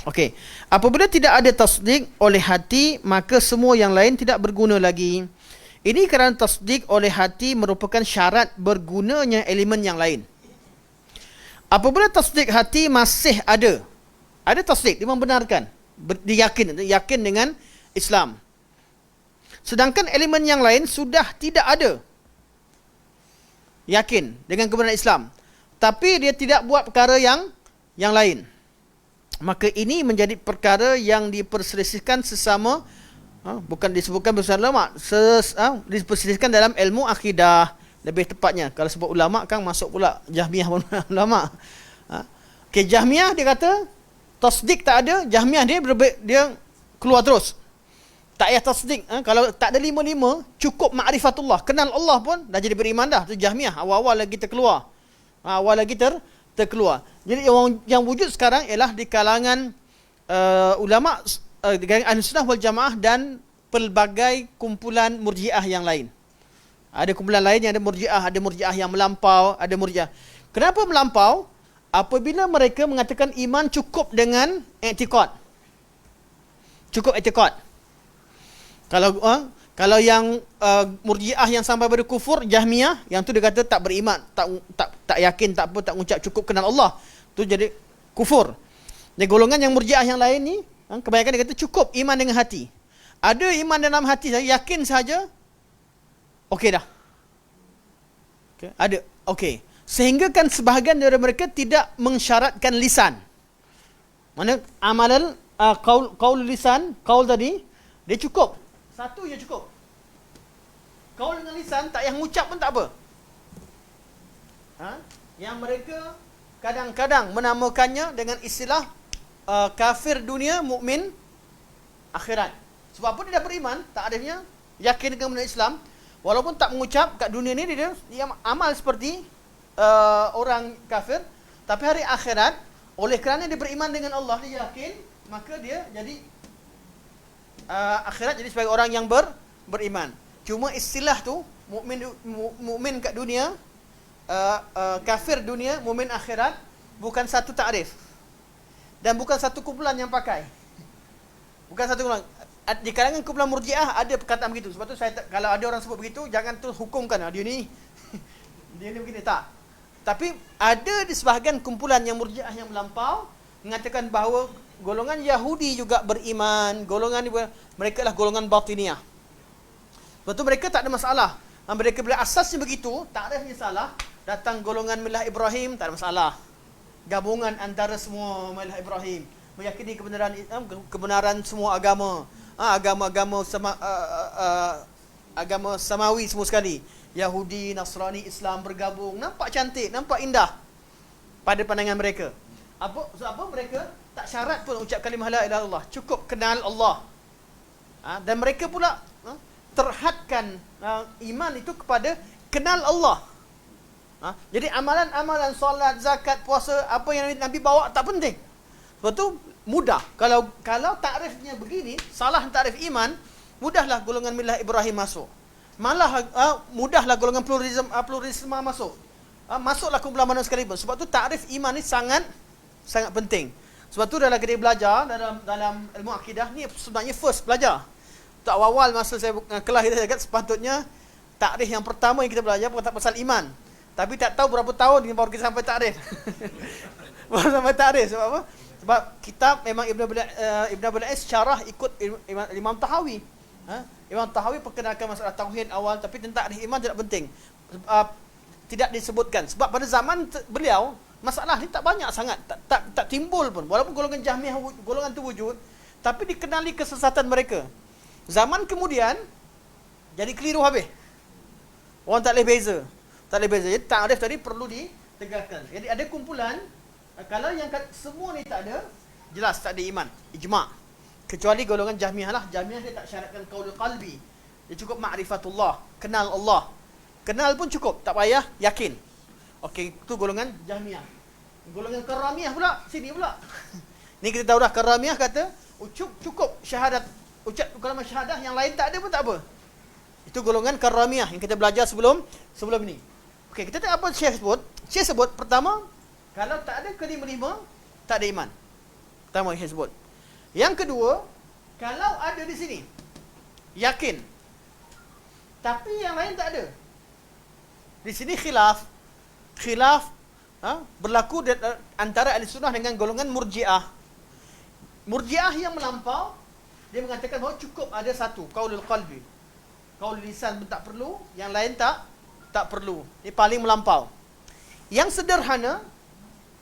Okey. Apabila tidak ada tasdik oleh hati, maka semua yang lain tidak berguna lagi. Ini kerana tasdik oleh hati merupakan syarat bergunanya elemen yang lain. Apabila tasdik hati masih ada tasdik, dia membenarkan, dia yakin dengan Islam. Sedangkan elemen yang lain sudah tidak ada yakin dengan kebenaran Islam, tapi dia tidak buat perkara yang lain, maka ini menjadi perkara yang diperselisihkan sesama, bukan disebutkan bersama ulama, diperselisihkan dalam ilmu akidah. Lebih tepatnya kalau sebut ulama kan masuk pula Jahmiyah ulama. Jahmiyah dia kata tasdik tak ada, Jahmiyah dia keluar terus. Tak payah tasdik. Kalau tak ada 5, cukup ma'rifatullah, kenal Allah pun dah jadi beriman dah. Tu Jahmiyah, awal-awal lagi terkeluar. Terkeluar. Jadi yang wujud sekarang ialah di kalangan ulama, Ahlussunnah wal Jamaah dan pelbagai kumpulan murjiah yang lain. Ada kumpulan lain yang ada murjiah yang melampau, ada murjiah. Kenapa melampau? Apabila mereka mengatakan iman cukup dengan i'tiqad. Cukup i'tiqad. Kalau yang murjiah yang sampai pada kufur, Jahmiyah, yang tu dia kata tak beriman, tak yakin, tak apa, tak mengucap, cukup kenal Allah. Tu jadi kufur. Dan golongan yang murjiah yang lain ni, kebanyakan dia kata cukup iman dengan hati. Ada iman dalam hati saja, yakin saja, okey dah. Ada Okey. Sehingga kan sebahagian dari mereka tidak mensyaratkan lisan. Mana amalan qaul lisan, qaul tadi dia cukup. Satu je cukup. Qaul dengan lisan tak yang ucap pun tak apa. Yang mereka kadang-kadang menamakannya dengan istilah kafir dunia, mukmin akhirat. Sebab apa dia dah beriman, tak adanya yakin dengan benda Islam, walaupun tak mengucap kat dunia ni dia amal seperti orang kafir, tapi hari akhirat oleh kerana dia beriman dengan Allah, dia yakin, maka dia jadi akhirat jadi sebagai orang yang beriman. Cuma istilah tu mukmin kat dunia, kafir dunia, mukmin akhirat bukan satu takrif. Dan bukan satu kumpulan yang pakai. Bukan satu kumpulan. Di kalangan kumpulan Murji'ah ada perkataan begitu. Sebab tu kalau ada orang sebut begitu, jangan tu hukumkan dia ni dia ni begini, tak. Tapi ada di sebahagian kumpulan yang Murji'ah yang melampau mengatakan bahawa golongan Yahudi juga beriman, golongan mereka lah golongan batiniah. Sebab tu mereka tak ada masalah. Mereka bila asasnya begitu, takrifnya salah, datang golongan Millah Ibrahim, tak ada masalah. Gabungan antara semua Millah Ibrahim, meyakini kebenaran semua agama, agama-agama agama samawi semua sekali. Yahudi, Nasrani, Islam bergabung, nampak cantik, nampak indah pada pandangan mereka. Apa mereka tak syarat pun ucap kalimah la ilaha illallah, cukup kenal Allah. Dan mereka pula terhadkan iman itu kepada kenal Allah. Jadi amalan-amalan solat, zakat, puasa, apa yang Nabi bawa tak penting. Sebab tu mudah. Kalau takrifnya begini, salah takrif iman, mudahlah golongan Millah Ibrahim masuk. Malah mudahlah golongan pluralisme masuk. Masuklah kumpulan mana sekalipun. Sebab tu takrif iman ni sangat penting. Sebab tu dalam kita belajar dalam ilmu akidah ni sebenarnya first belajar. Tak awal masa saya kelas kita cakap sepatutnya takrif yang pertama yang kita belajar bukan pasal iman. Tapi tak tahu berapa tahun baru kita sampai takrif. Baru sampai takrif sebab apa? Sebab kitab memang Ibn Abil Is syarah ikut Imam Tahawi. Imam Tahawi perkenalkan masalah tauhid awal, tapi tentang takrif iman tidak penting. Tidak disebutkan. Sebab pada zaman beliau masalah ni tak banyak sangat, tak timbul pun. Walaupun golongan Jahmiyah golongan tu wujud, tapi dikenali kesesatan mereka. Zaman kemudian jadi keliru habis. Orang tak boleh beza. Jadi takrif tadi perlu ditegakkan. Jadi ada kumpulan, kalau yang semua ni tak ada, jelas tak ada iman, ijma'. Kecuali golongan Jahmiyah lah. Jahmiyah dia tak syaratkan qaulul qalbi. Dia cukup ma'rifatullah, kenal Allah. Kenal pun cukup, tak payah yakin. Okey, itu golongan Jahmiyah. Golongan Karamiyah pula, sini pula. Ni kita tahu dah, Karamiyah kata cukup syahadat, ucap kalimah syahadah, yang lain tak ada pun tak apa. Itu golongan Karamiyah yang kita belajar sebelum ni. Okey, kita tengok apa Syekh sebut. Syekh sebut pertama, kalau tak ada kelima-lima, tak ada iman. Pertama Syekh sebut. Yang kedua, kalau ada di sini, yakin. Tapi yang lain tak ada. Di sini khilaf berlaku antara ahli sunnah dengan golongan Murji'ah. Murji'ah yang melampau, dia mengatakan bahawa cukup ada satu, qaulul qalbi. Qaul lisan pun tak perlu, yang lain tak perlu. Ini paling melampau. Yang sederhana,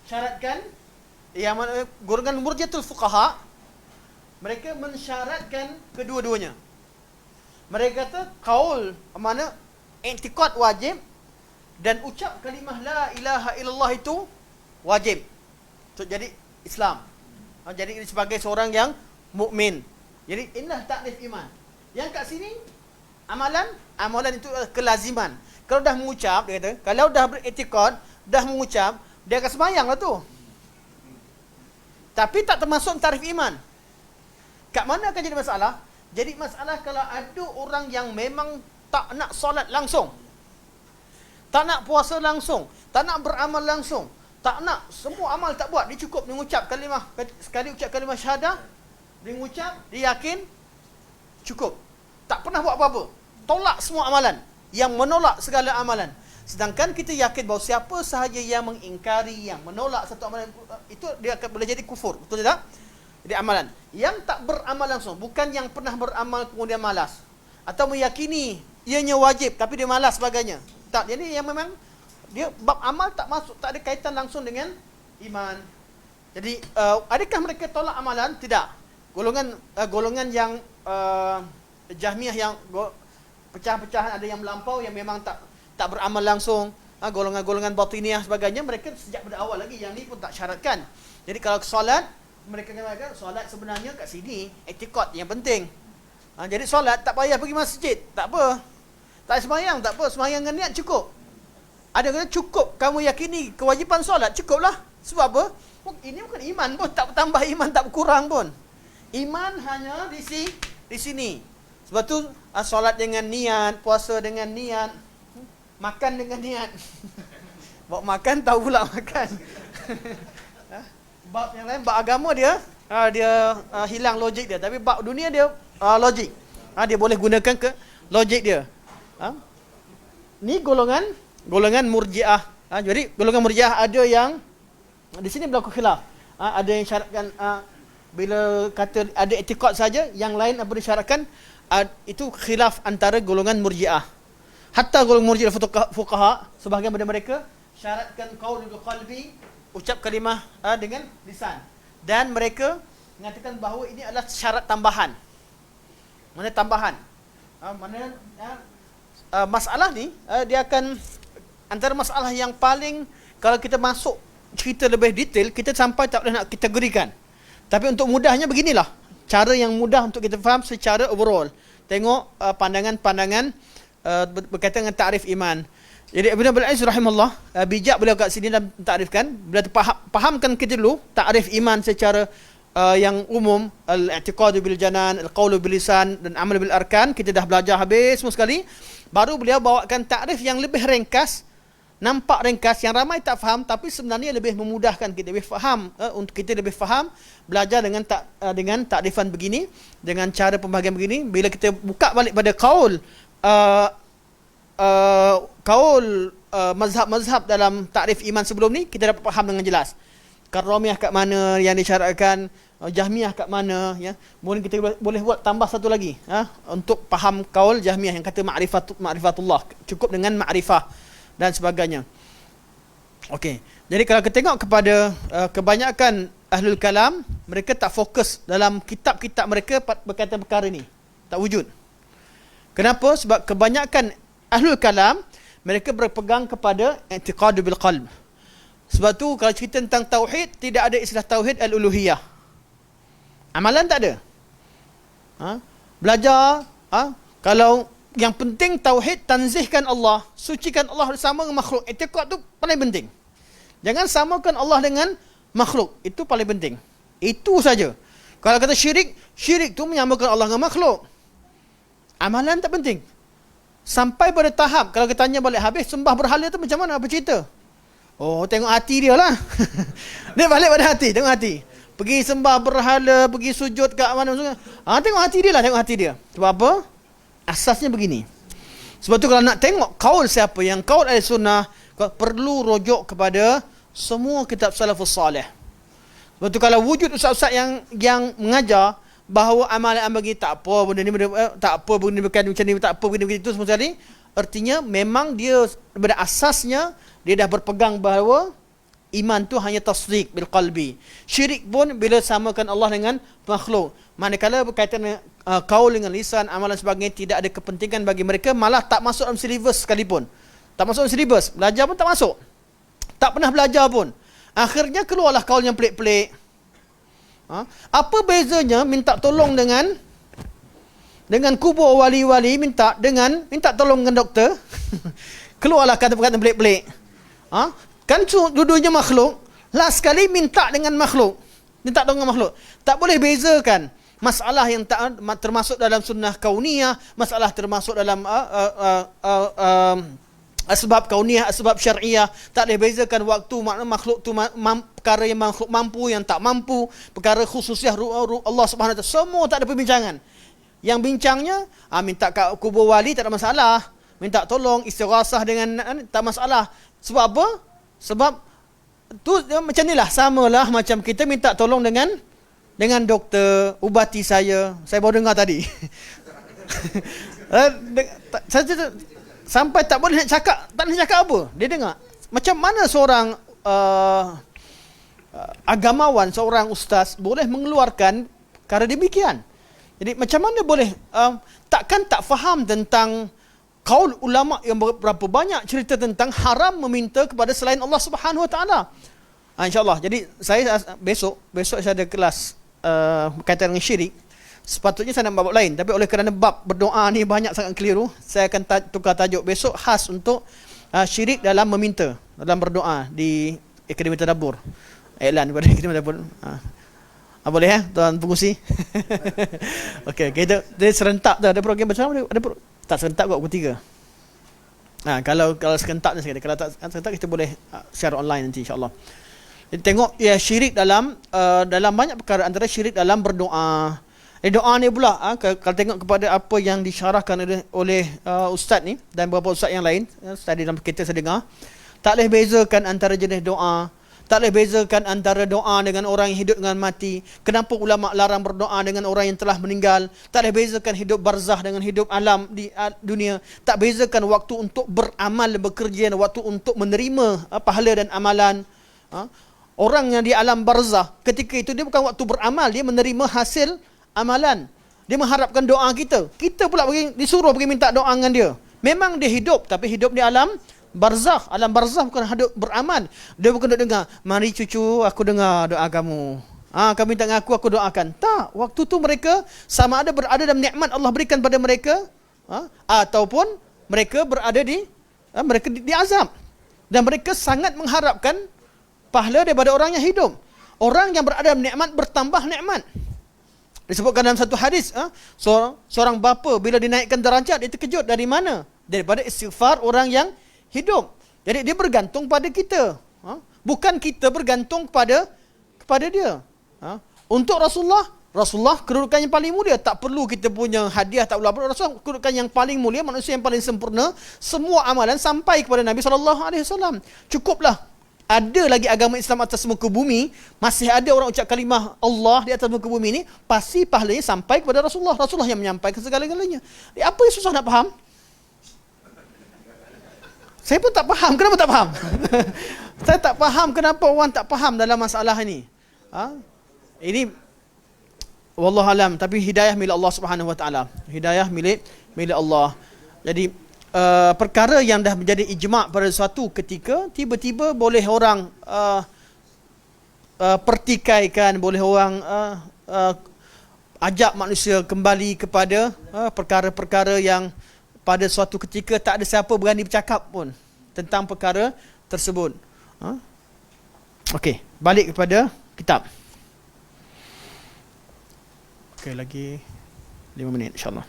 syaratkan, yang golongan Murji'atul fuqaha, mereka mensyaratkan kedua-duanya. Mereka kata qaul, mana i'tiqad wajib, dan ucap kalimah la ilaha illallah itu wajib untuk jadi Islam. Jadi sebagai seorang yang mukmin. Jadi inilah takrif iman. Yang kat sini amalan itu kelaziman. Kalau dah mengucap, dia kata, kalau dah beriktikad, dah mengucap, dia akan sembahyanglah tu. Tapi tak termasuk tarif iman. Kat mana akan jadi masalah? Jadi masalah kalau ada orang yang memang tak nak solat langsung, tak nak puasa langsung, tak nak beramal langsung, tak nak, semua amal tak buat, dia cukup mengucap kalimah, sekali ucap kalimah syahadah, dia mengucap, dia yakin, cukup. Tak pernah buat apa-apa. Tolak semua amalan, yang menolak segala amalan. Sedangkan kita yakin bahawa siapa sahaja yang mengingkari, yang menolak satu amalan, itu dia akan boleh jadi kufur. Betul tak? Jadi amalan yang tak beramal langsung, bukan yang pernah beramal kemudian malas, atau meyakini ianya wajib tapi dia malas sebagainya. Tak, jadi yang memang dia bab amal tak masuk, tak ada kaitan langsung dengan iman. Jadi adakah mereka tolak amalan? Tidak. Golongan yang Jahmiyah yang pecah-pecahan, ada yang melampau yang memang tak beramal langsung, golongan-golongan batiniyah sebagainya, mereka sejak pada awal lagi yang ni pun tak syaratkan. Jadi kalau solat, mereka katakan solat sebenarnya kat sini etikad yang penting. Jadi solat tak payah pergi masjid, tak apa. Tak sembahyang, tak apa, sembahyang dengan niat cukup. Ada kata cukup, kamu yakini kewajipan solat, cukuplah. Sebab apa? Ini bukan iman pun, tak bertambah iman, tak berkurang pun. Iman hanya di sini. Sebab tu solat dengan niat, puasa dengan niat, makan dengan niat. Bab makan tahu pula makan. Bab yang lain, bab agama dia hilang logik dia, tapi bab dunia dia logik. Dia boleh gunakan ke logik dia. Ni golongan Murji'ah. Jadi golongan Murji'ah ada yang di sini berlaku khilaf. Ada yang syaratkan bila kata ada etikad saja, yang lain apa disyaratkan, itu khilaf antara golongan Murji'ah. Hatta golongan Murji'ah fuqaha, sebahagian daripada mereka syaratkan qaul bil qalbi, ucap kalimah dengan lisan, dan mereka mengatakan bahawa ini adalah syarat tambahan. Mana tambahan? Masalah ni dia akan antara masalah yang paling, kalau kita masuk cerita lebih detail, kita sampai tak boleh nak kategorikan. Tapi untuk mudahnya beginilah cara yang mudah untuk kita faham secara overall. Tengok pandangan-pandangan berkaitan dengan takrif iman. Jadi Ibn Abdul Aziz rahimahullah, bijak beliau kat sini dalam takrifkan. Beliau fahamkan kita dulu takrif iman secara yang umum, al-i'tiqadu bil janan, al-qaulu bil lisan, dan amal bil arkan. Kita dah belajar habis semua sekali. Baru beliau bawakan takrif yang lebih ringkas. Nampak ringkas, yang ramai tak faham, tapi sebenarnya lebih memudahkan kita, lebih faham, untuk kita lebih faham belajar dengan takrifan begini, dengan cara pembahagian begini. Bila kita buka balik pada qaul mazhab dalam takrif iman sebelum ni, kita dapat faham dengan jelas. Karramiyah kat mana yang disyaratkan, Jahmiyah kat mana, ya. Mungkin kita boleh buat tambah satu lagi, untuk faham qaul Jahmiyah yang kata ma'rifatullah, cukup dengan ma'rifah dan sebagainya. Okey. Jadi kalau kita tengok kepada kebanyakan ahlul kalam, mereka tak fokus dalam kitab-kitab mereka berkaitan perkara ni. Tak wujud. Kenapa? Sebab kebanyakan ahlul kalam mereka berpegang kepada i'tiqad bil qalb. Sebab tu kalau cerita tentang tauhid, tidak ada istilah tauhid al-uluhiyah. Amalan tak ada. Belajar, kalau yang penting tauhid, tanzihkan Allah, sucikan Allah bersama dengan makhluk. I'tiqad tu paling penting. Jangan samakan Allah dengan makhluk. Itu paling penting. Itu saja. Kalau kata syirik tu menyamakan Allah dengan makhluk. Amalan tak penting. Sampai pada tahap, kalau kita tanya balik habis, sembah berhala tu macam mana? Apa cerita? Oh, tengok hati dia lah. Dia balik pada hati, tengok hati. Pergi sembah berhala, pergi sujud kat mana. Tengok hati dia lah, tengok hati dia. Sebab apa? Asasnya begini. Sebab tu kalau nak tengok kaul siapa yang kaul Ahlussunnah, perlu rujuk kepada semua kitab salafus salih. Sebab tu kalau wujud ustaz-ustaz yang mengajar bahawa amalan bagi tak apa benda ni, tak apa benda ni, bukan macam ni, tak apa begini begitu semua sekali, artinya memang dia pada asasnya dia dah berpegang bahawa iman tu hanya tasdiq bil qalbi. Syirik pun bila samakan Allah dengan makhluk. Manakala berkaitan dengan qaul dengan lisan, amalan sebagainya, tidak ada kepentingan bagi mereka, malah tak masuk dalam silibus sekalipun. Tak masuk dalam silibus, belajar pun tak masuk. Tak pernah belajar pun. Akhirnya keluarlah qaul yang pelik-pelik. Apa bezanya minta tolong dengan kubur wali-wali, minta tolong dengan doktor? Keluarlah kata-kata pelik-pelik. Kan dua-duanya makhluk, last sekali minta dengan makhluk. Minta tolong dengan makhluk. Tak boleh bezakan masalah yang tak termasuk dalam sunnah kauniyah, masalah termasuk dalam asbab kauniyah, asbab syar'iyah. Tak boleh bezakan waktu makhluk tu perkara yang makhluk mampu, yang tak mampu, perkara khususiah Allah Subhanahu Wa Taala, semua tak ada perbincangan. Yang bincangnya minta kat kubur wali tak ada masalah, minta tolong istighasah dengan tak masalah. Sebab apa? Sebab tu macam nilah, samalah macam kita minta tolong dengan doktor, ubati saya baru dengar tadi. Sampai tak boleh nak cakap, tak nak cakap apa. Dia dengar Macam mana seorang agamawan, seorang ustaz boleh mengeluarkan perkara demikian? Jadi macam mana boleh takkan tak faham tentang kaul ulama yang berapa banyak cerita tentang haram meminta kepada selain Allah Subhanahu Wa Taala. InsyaAllah. Jadi saya besok saya ada kelas berkaitan dengan syirik. Sepatutnya saya nak bab lain, tapi oleh kerana bab berdoa ni banyak sangat keliru, saya akan tukar tajuk besok khas untuk syirik dalam meminta, dalam berdoa di Akademi Tadabbur. Iklan kepada Akademi Tadabbur. Boleh tuan pengurusi? Okey, kita dia serentak tu, ada program macam mana? Tak serentak kot pukul 3. Kalau serentak ni sekali. Kalau tak serentak kita boleh share online nanti insya-Allah. Jadi tengok ya syirik dalam banyak perkara, antara syirik dalam berdoa. Doa ni pula kalau tengok kepada apa yang disyarahkan oleh ustaz ni dan beberapa ustaz yang lain, tadi dalam kita saya dengar, tak boleh bezakan antara jenis doa. Tak boleh bezakan antara doa dengan orang yang hidup dengan mati. Kenapa ulama larang berdoa dengan orang yang telah meninggal? Tak boleh bezakan hidup barzah dengan hidup alam di dunia. Tak bezakan waktu untuk beramal, bekerja dan waktu untuk menerima pahala dan amalan. Orang yang di alam barzah, ketika itu dia bukan waktu beramal, dia menerima hasil amalan. Dia mengharapkan doa kita. Kita pula disuruh pergi minta doa dengan dia. Memang dia hidup, tapi hidup di alam barzakh. Alam barzakh bukan hidup beramal. Dia bukan duk dengar, mari cucu aku dengar doa kamu. Kamu minta dengan aku doakan. Tak, waktu tu mereka sama ada berada dalam nikmat Allah berikan pada mereka, ataupun mereka berada di azab. Dan mereka sangat mengharapkan pahala daripada orang yang hidup. Orang yang berada dalam nikmat bertambah nikmat. Disebutkan dalam satu hadis, seorang bapa bila dinaikkan darjat dia terkejut dari mana? Daripada istighfar orang yang hidup. Jadi dia bergantung pada kita. Bukan kita bergantung kepada dia. Untuk Rasulullah kedudukan yang paling mulia. Tak perlu kita punya hadiah, tak perlu apa. Rasulullah kedudukan yang paling mulia, manusia yang paling sempurna. Semua amalan sampai kepada Nabi SAW. Cukuplah. Ada lagi agama Islam atas muka bumi, masih ada orang ucap kalimah Allah di atas muka bumi ni, pasti pahalanya sampai kepada Rasulullah. Rasulullah yang menyampaikan segala-galanya. Apa yang susah nak faham? Saya pun tak faham. Kenapa tak faham? Saya tak faham kenapa orang tak faham dalam masalah ini. Ini wallahu alam, tapi hidayah milik Allah Subhanahu Wa Taala. Hidayah milik Allah. Jadi perkara yang dah menjadi ijma' pada suatu ketika, tiba-tiba boleh orang pertikaikan, boleh orang ajak manusia kembali kepada perkara-perkara yang pada suatu ketika tak ada siapa berani bercakap pun tentang perkara tersebut. Okey, balik kepada kitab. Okey, lagi 5 minit insya-Allah.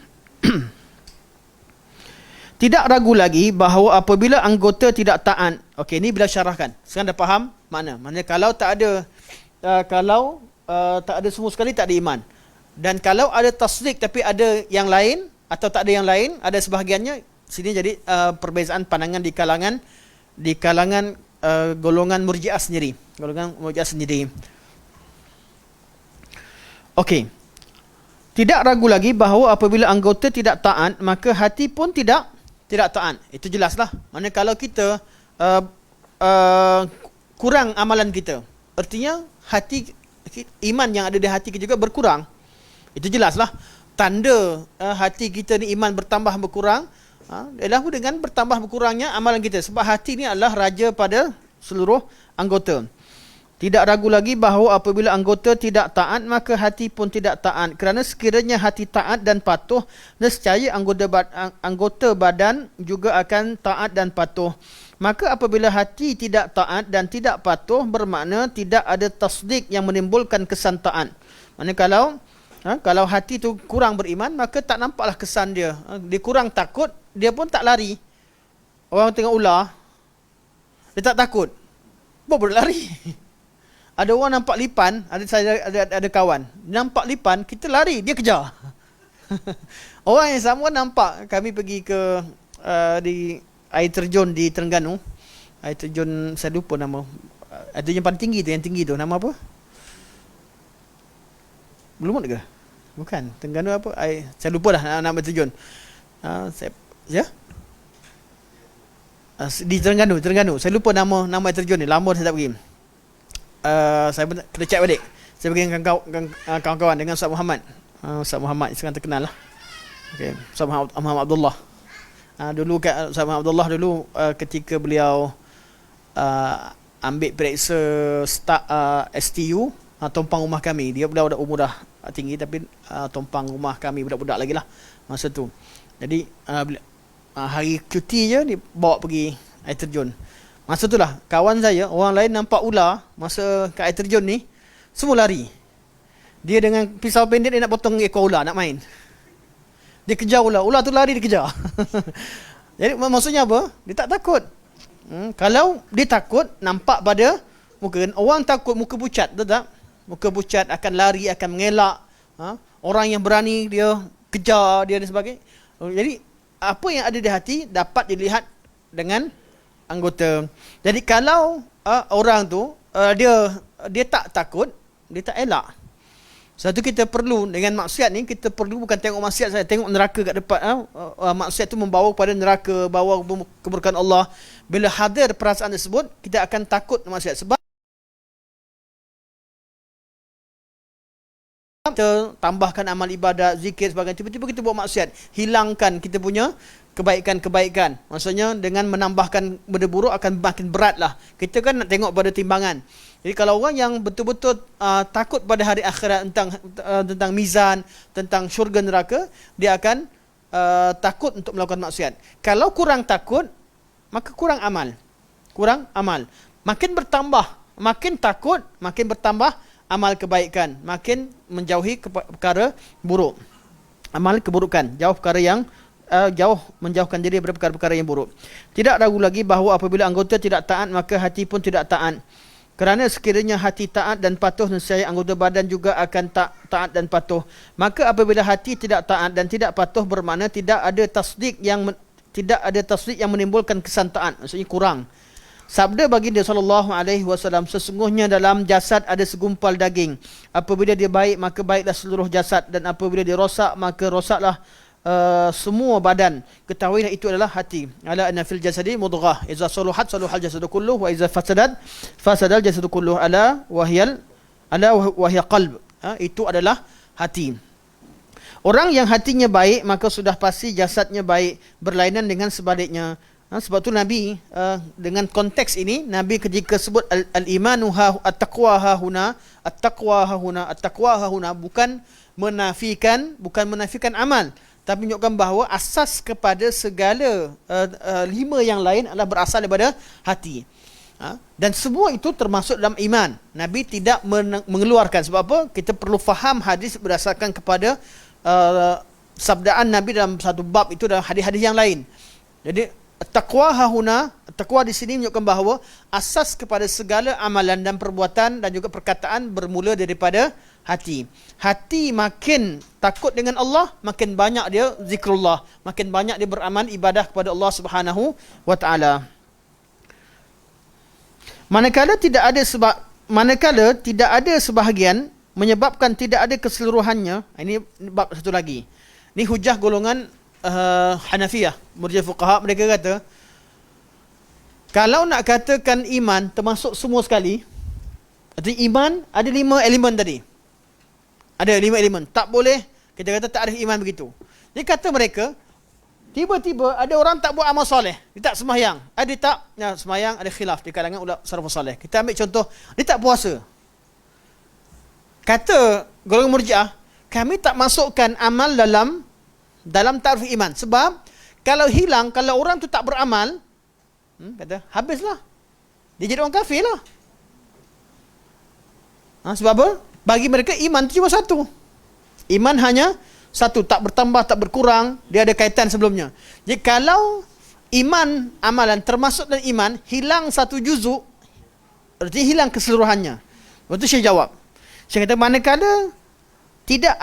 Tidak ragu lagi bahawa apabila anggota tidak taat. Okey, ni bila syarahkan. Sekarang dah faham makna. Maknanya kalau tak ada tak ada semua sekali, tak ada iman. Dan kalau ada tasdik tapi ada yang lain atau tak ada yang lain, ada sebahagiannya, sini jadi perbezaan pandangan di kalangan golongan Murji'ah sendiri. Okey. Tidak ragu lagi bahawa apabila anggota tidak taat, maka hati pun tidak taat. Itu jelaslah. Maksudnya kalau kita kurang amalan kita, artinya hati, iman yang ada di hati kita juga berkurang. Itu jelaslah. Tanda hati kita ni iman bertambah berkurang ialah dengan bertambah berkurangnya amalan kita. Sebab hati ni adalah raja pada seluruh anggota. Tidak ragu lagi bahawa apabila anggota tidak taat, maka hati pun tidak taat. Kerana sekiranya hati taat dan patuh, nescaya anggota badan juga akan taat dan patuh. Maka apabila hati tidak taat dan tidak patuh, bermakna tidak ada tasdik yang menimbulkan kesan taat. Maksudnya kalau hati tu kurang beriman, maka tak nampaklah kesan dia. Dia kurang takut, dia pun tak lari. Orang tengok ular, dia tak takut, boleh lari. Ada orang nampak lipan, ada kawan nampak lipan, kita lari, dia kejar. Orang yang sama nampak, kami pergi ke di air terjun di Terengganu. Air terjun, saya lupa nama. Air terjun paling tinggi tu, yang tinggi tu, nama apa? Belum ke? Bukan, Terengganu apa? Saya lupa dah nama terjun. Di Terengganu. Saya lupa nama air terjun ni. Lama saya tak pergi. Saya kena check balik. Saya pergi dengan kawan-kawan dengan Ustaz Muhammad. Ustaz Muhammad sekarang terkenal lah. Okay. Ustaz Muhammad Abdullah. Dulu Ustaz Muhammad Abdullah dulu ketika beliau ambil periksa STU, tumpang rumah kami. Dia umur dah tinggi tapi tumpang rumah kami budak-budak lagi lah masa tu. Jadi hari cuti je dia bawa pergi air terjun. Masa tu lah kawan saya, orang lain nampak ular masa kat air terjun ni, semua lari. Dia dengan pisau pendek dia nak potong ekor ular, nak main. Dia kejar ular tu lari, dia kejar. Jadi maksudnya apa? Dia tak takut. Kalau dia takut, nampak pada muka. Orang takut muka pucat, betul tak? Muka pucat, akan lari, akan mengelak. Orang yang berani, dia kejar dia dan sebagainya. Jadi apa yang ada di hati dapat dilihat dengan anggota. Jadi kalau orang tu dia tak takut, dia tak elak. Satu kita perlu dengan maksiat ni, kita perlu bukan tengok maksiat saja, tengok neraka kat depan. Maksiat tu membawa kepada neraka, bawa keburukan Allah. Bila hadir perasaan tersebut, kita akan takut maksiat. Sebab kita tambahkan amal ibadat, zikir sebagainya, tiba-tiba kita buat maksiat, hilangkan kita punya kebaikan-kebaikan. Maksudnya dengan menambahkan benda buruk akan makin berat lah. Kita kan nak tengok pada timbangan. Jadi kalau orang yang betul-betul takut pada hari akhirat, tentang mizan, tentang syurga neraka, dia akan takut untuk melakukan maksiat. Kalau kurang takut, maka kurang amal. Makin bertambah, makin takut, makin bertambah amal kebaikan, makin menjauhi perkara buruk. Amal keburukan, jauh perkara yang menjauhkan diri daripada perkara-perkara yang buruk. Tidak ragu lagi bahawa apabila anggota tidak taat, maka hati pun tidak taat. Kerana sekiranya hati taat dan patuh, nescaya anggota badan juga akan taat dan patuh. Maka apabila hati tidak taat dan tidak patuh, bermakna tidak ada tasdik yang menimbulkan kesan taat, maksudnya kurang. Sabda baginda SAW, sesungguhnya dalam jasad ada segumpal daging. Apabila dia baik, maka baiklah seluruh jasad, dan apabila dia rosak, maka rosaklah semua badan. Ketahuilah itu adalah hati. Ala anna fil jasadi mudghah, idza saluhat saluhal jasadu kulluh, wa idza fasadal jasadu kulluh, ala wahiyal qalb. Itu adalah hati. Orang yang hatinya baik, maka sudah pasti jasadnya baik. Berlainan dengan sebaliknya. Sebab tu Nabi dengan konteks ini, Nabi ketika sebut al-imanu at-taqwa hahuna, bukan menafikan amal, tapi menunjukkan bahawa asas kepada segala 5 yang lain adalah berasal daripada hati. Dan semua itu termasuk dalam iman. Nabi tidak mengeluarkan. Sebab apa? Kita perlu faham hadis berdasarkan kepada sabdaan Nabi dalam satu bab itu dalam hadis-hadis yang lain. Jadi taqwa hahuna, taqwa di sini menunjukkan bahawa asas kepada segala amalan dan perbuatan dan juga perkataan bermula daripada hati. Hati makin takut dengan Allah, makin banyak dia zikrullah, makin banyak dia beramal ibadah kepada Allah Subhanahu wa taala. Manakala tidak ada sebahagian menyebabkan tidak ada keseluruhannya. Ini bab satu lagi. Ini hujah golongan Hanafiyah, murji'ah fuqaha. Mereka kata kalau nak katakan iman termasuk semua sekali, artinya iman ada 5 elemen tadi. Ada 5 elemen. Tak boleh kita kata tak ada iman begitu. Jadi kata mereka, tiba-tiba ada orang tak buat amal soleh, dia tak sembahyang. Ada tak sembahyang, ada khilaf di kalangan ulama salafus soleh. Kita ambil contoh, dia tak puasa. Kata golongan murji'ah, kami tak masukkan amal dalam ta'rif iman. Sebab kalau hilang, kalau orang tu tak beramal, kata habislah, dia jadi orang kafir lah. Sebab apa? Bagi mereka iman tu cuma satu. Iman hanya satu, tak bertambah, tak berkurang. Dia ada kaitan sebelumnya. Jadi kalau iman, amalan termasuk dalam iman, hilang satu juzuk, berarti hilang keseluruhannya. Lepas tu Syekh jawab, Syekh kata manakala tidak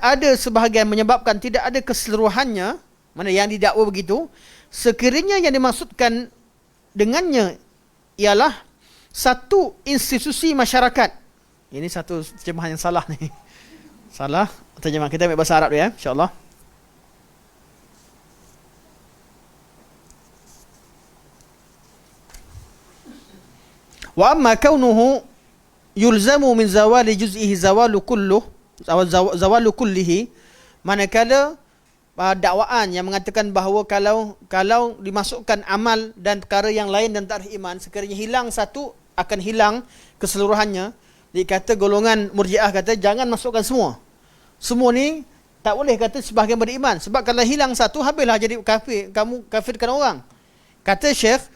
ada sebahagian menyebabkan tidak ada keseluruhannya, mana yang didakwa begitu, sekiranya yang dimaksudkan dengannya ialah satu institusi masyarakat. Ini satu terjemahan yang salah ni. Salah terjemahan. Kita ambil bahasa Arab ya, insya-Allah. Wa amma kaunuhu yulzamu min zawali juz'ihi zawalu kulluh, zawalu kullihi, manakala dakwaan yang mengatakan bahawa kalau dimasukkan amal dan perkara yang lain dan takrif iman, sekiranya hilang satu akan hilang keseluruhannya. Dia kata golongan Murji'ah kata jangan masukkan semua. Semua ni tak boleh kata sebahagian beriman, sebab kalau hilang satu habislah jadi kafir, kamu kafirkan orang. Kata Syekh,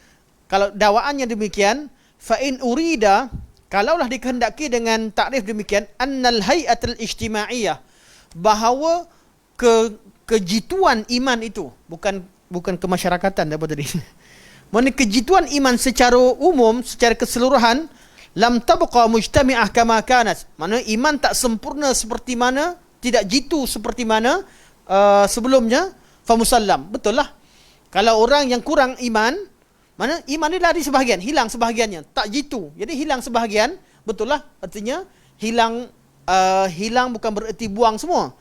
kalau dakwaannya demikian, fa in urida, kalaulah dikehendaki dengan takrif demikian, annal hayatul ijtimaiyah, bahawa kejituan iman itu bukan kemasyarakatan apa tadi. Mana kejituan iman secara umum, secara keseluruhan, lam tabqa mujtami'ah kama kanat. Mana iman tak sempurna seperti mana, tidak jitu seperti mana sebelumnya, fa musallam. Betul lah. Kalau orang yang kurang iman, mana iman ni lari sebahagian, hilang sebahagiannya, tak jitu. Jadi hilang sebahagian, betul lah. Artinya hilang bukan bererti buang semua.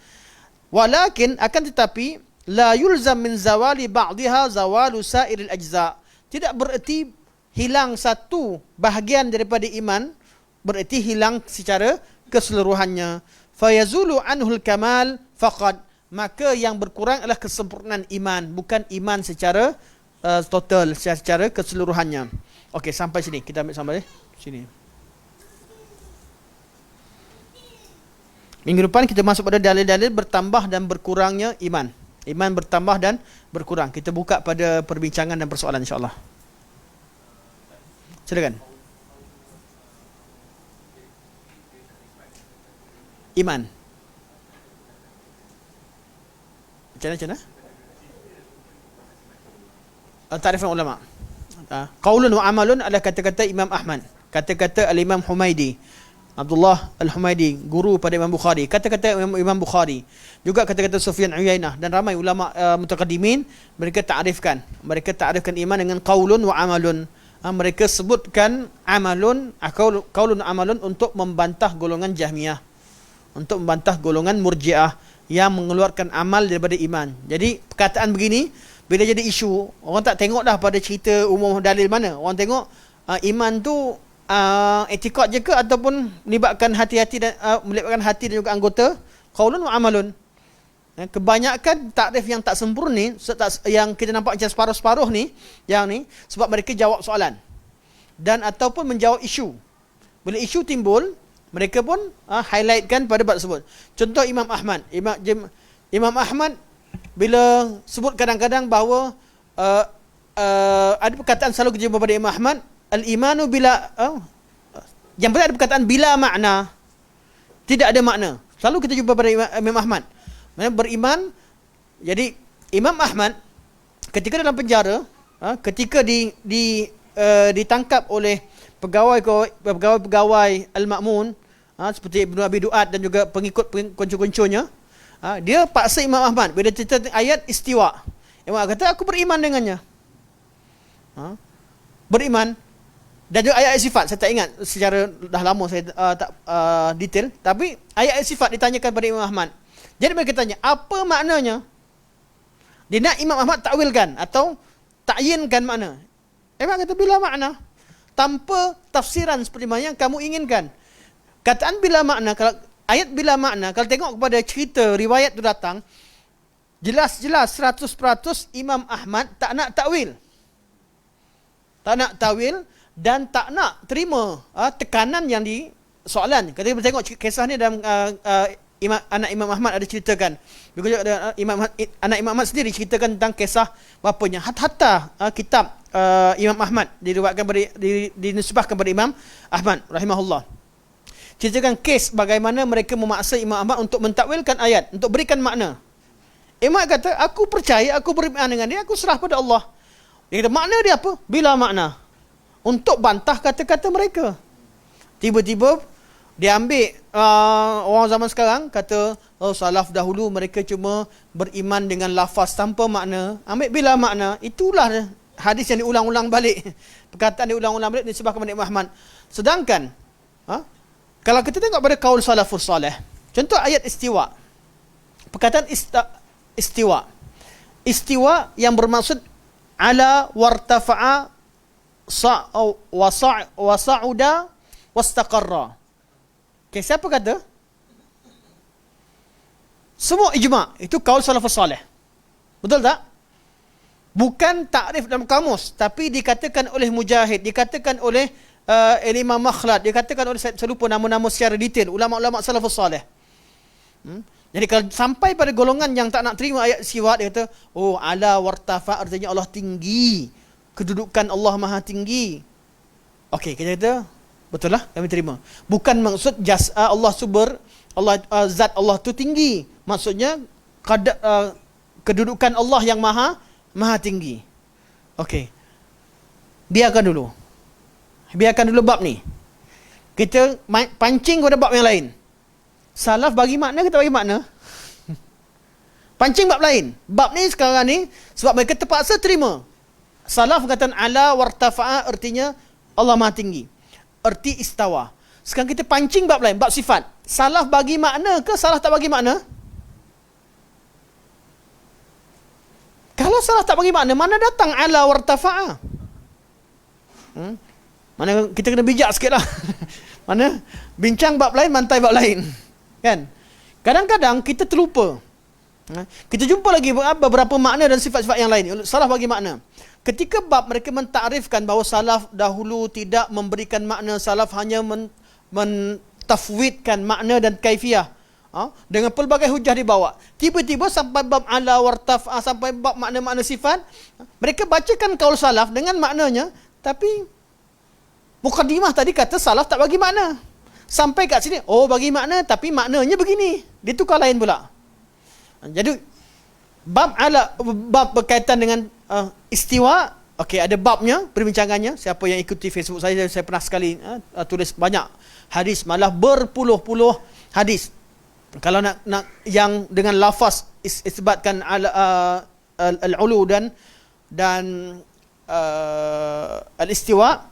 Walakin akan tetapi la yulzam min zawali ba'dihha zawalu sa'iril ajza'. Tidak bererti hilang satu bahagian daripada iman bererti hilang secara keseluruhannya. Fayazulu anhul kamal faqad. Maka yang berkurang adalah kesempurnaan iman, bukan iman secara total, secara keseluruhannya. Okey, sampai sini. Kita ambil sampai sini. Minggu depan kita masuk pada dalil-dalil bertambah dan berkurangnya iman. Iman bertambah dan berkurang. Kita buka pada perbincangan dan persoalan insya-Allah. Silakan. Iman. Macam mana? Tarifan ulama. Qaulun wa amalun adalah kata-kata Imam Ahmad. Kata-kata Al-Imam Humaidi. Abdullah Al-Humaidi, guru pada Imam Bukhari. Kata-kata Imam Bukhari. Juga kata-kata Sufyan Uyainah dan ramai ulama mutaqaddimin, mereka ta'rifkan iman dengan qaulun wa amalun. Mereka sebutkan amalun, qaulun amalun untuk membantah golongan Jahmiyah, untuk membantah golongan Murji'ah yang mengeluarkan amal daripada iman. Jadi perkataan begini bila jadi isu, orang tak tengok dah pada cerita umum dalil mana. Orang tengok iman tu etikad je ke ataupun melibatkan hati-hati dan melibatkan hati dan juga anggota. Qaulun wa amalun. Kebanyakan takrif yang tak sempurna ni, yang kita nampak macam separuh-separuh ni, yang ni sebab mereka jawab soalan dan ataupun menjawab isu. Bila isu timbul, mereka pun highlightkan pada bab tersebut. Contoh Imam Ahmad. Imam Ahmad bila sebut kadang-kadang bahawa ada perkataan selalu kita jumpa pada Imam Ahmad, al-imanu bila yang benar ada perkataan bila makna, tidak ada makna. Selalu kita jumpa pada Imam Ahmad. Maksudnya beriman. Jadi Imam Ahmad ketika dalam penjara, ketika ditangkap oleh pegawai Al-Ma'mun, seperti Ibnu Abi Duat dan juga pengikut kuncu-kuncunya, dia paksa Imam Ahmad bila cerita ayat istiwa. Imam Ahmad kata aku beriman dengannya. Beriman. Dan juga ayat sifat, saya tak ingat secara dah lama saya tak detail, tapi ayat sifat ditanyakan pada Imam Ahmad. Jadi mereka tanya, apa maknanya? Dia nak Imam Ahmad takwilkan atau takyinkan makna. Imam kata bila makna, tanpa tafsiran seperti mana yang kamu inginkan. Kataan bila makna, kalau ayat bila makna, kalau tengok kepada cerita riwayat itu datang, jelas-jelas 100% Imam Ahmad tak nak takwil. Tak nak takwil dan tak nak terima tekanan yang di soalan. Kalau kita tengok kisah ni dalam anak Imam Ahmad ada ceritakan. Juga anak Imam Ahmad sendiri ceritakan tentang kisah bapanya. Hatta kitab Imam Ahmad diriwayatkan dinisbahkan kepada Imam Ahmad rahimahullah. Ceritakan kes bagaimana mereka memaksa Imam Ahmad untuk mentakwilkan ayat, untuk berikan makna. Imam kata, aku percaya, aku beriman dengan dia, aku serah pada Allah. Dia kata, makna dia apa? Bila makna. Untuk bantah kata-kata mereka. Tiba-tiba dia ambil orang zaman sekarang kata, salaf dahulu mereka cuma beriman dengan lafaz tanpa makna. Ambil bila makna. Itulah hadis yang diulang-ulang balik. Perkataan diulang-ulang balik disebabkan kepada Imam Ahmad. Sedangkan kalau kita tengok pada kaul salafus salih, contoh ayat istiwa. Perkataan istiwa. Istiwa yang bermaksud ala wartafa'a wasa'uda wastaqarra. Okay, siapa kata? Semua ijma'. Itu kaul salafus salih. Betul tak? Bukan takrif dalam kamus, tapi dikatakan oleh Mujahid, dikatakan oleh Imam Makhlad, dikatakan oleh, saya lupa nama-nama secara detail, ulama-ulama salafus salih. Jadi kalau sampai pada golongan yang tak nak terima ayat sifat, dia kata, oh ala wartafa, artinya Allah tinggi, kedudukan Allah maha tinggi. Okey, kita kata betul lah, kami terima. Bukan maksud Allah zat Allah tu tinggi, maksudnya kedudukan Allah yang maha tinggi. Okey, biarkan dulu bab ni. Kita pancing kepada bab yang lain. Salaf bagi makna, kita bagi makna. Pancing bab lain. Bab ni sekarang ni, sebab mereka terpaksa terima. Salaf kata ala wartafa'a, artinya Allah maha tinggi. Erti istawa. Sekarang kita pancing bab lain, bab sifat. Salaf bagi makna ke salaf tak bagi makna? Kalau salaf tak bagi makna, mana datang ala wartafa'a? Mana kita kena bijak sikit lah. Mana bincang bab lain, mantai bab lain. Kan? Kadang-kadang kita terlupa. Kita jumpa lagi beberapa makna dan sifat-sifat yang lain. Salaf bagi makna. Ketika bab mereka mentakrifkan bahawa salaf dahulu tidak memberikan makna, salaf hanya mentafwidkan makna dan kaifiah. Dengan pelbagai hujah dibawa. Tiba-tiba sampai bab ala wartaf'a, sampai bab makna-makna sifat, mereka bacakan kaul salaf dengan maknanya, tapi mukaddimah tadi kata salaf tak bagi makna. Sampai kat sini, oh bagi makna, tapi maknanya begini. Dia tukar lain pula. Jadi bab berkaitan dengan istiwa, okey, ada babnya, perbincangannya. Siapa yang ikuti Facebook saya pernah sekali tulis banyak hadis, malah berpuluh-puluh hadis. Kalau nak yang dengan lafaz isbatkan al-ulu dan al-istiwa,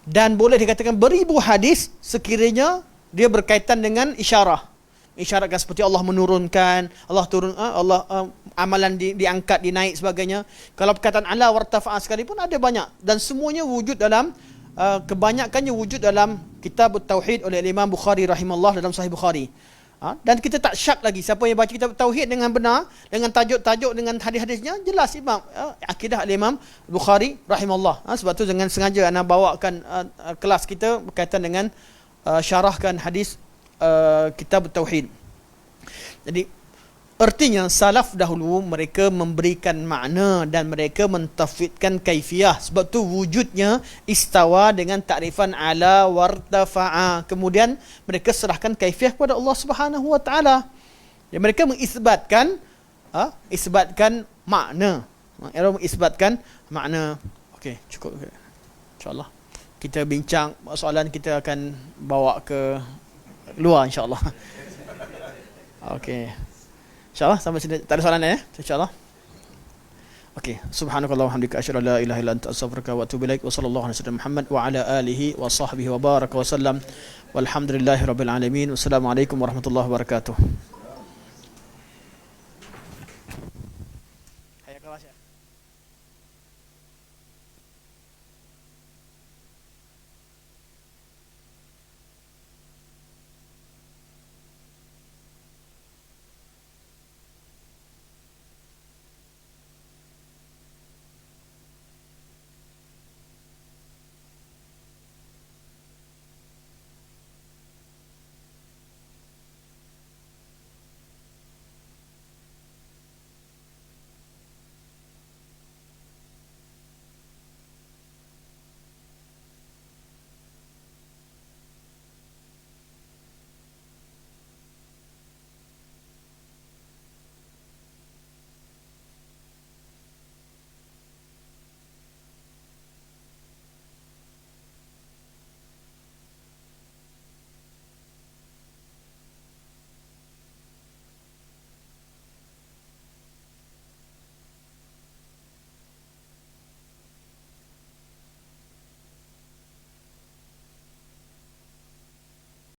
dan boleh dikatakan beribu hadis sekiranya dia berkaitan dengan isyarah. Isyaratkan seperti Allah menurunkan, Allah turun, Allah amalan diangkat, dinaik sebagainya. Kalau perkataan ala wartafa'a sekali pun ada banyak, dan semuanya wujud dalam kebanyakannya wujud dalam kitab Tauhid oleh Imam Bukhari rahimahullah, dalam Sahih Bukhari. Dan kita tak syak lagi siapa yang baca kitab Tauhid dengan benar, dengan tajuk-tajuk, dengan hadis-hadisnya, jelas Imam akidah Imam Bukhari rahimahullah. Sebab tu dengan sengaja ana bawakan kelas kita berkaitan dengan syarahkan hadis kitab Tauhid. Jadi artinya salaf dahulu mereka memberikan makna dan mereka mentafwidkan kaifiah. Sebab tu wujudnya istawa dengan takrifan ala wartafa'a. Kemudian mereka serahkan kaifiah kepada Allah Subhanahu wa taala. Jadi mereka mengisbatkan makna. Mereka mengisbatkan makna. Okey, cukup. Insya-Allah kita bincang soalan, kita akan bawa ke luar insya-Allah. Okey. InsyaAllah sampai sini. Tak ada soalan ya? InsyaAllah. Okey. Subhanakallah wa hamdika asyhadu an la ilaha illa anta astaghfiruka wa atubu ilaik. Wa sallallahu alaihi wasallam Muhammad wa ala alihi wa sahbihi wa baraka wa sallam. Walhamdulillahirabbil alamin. Wassalamualaikum warahmatullahi wabarakatuh.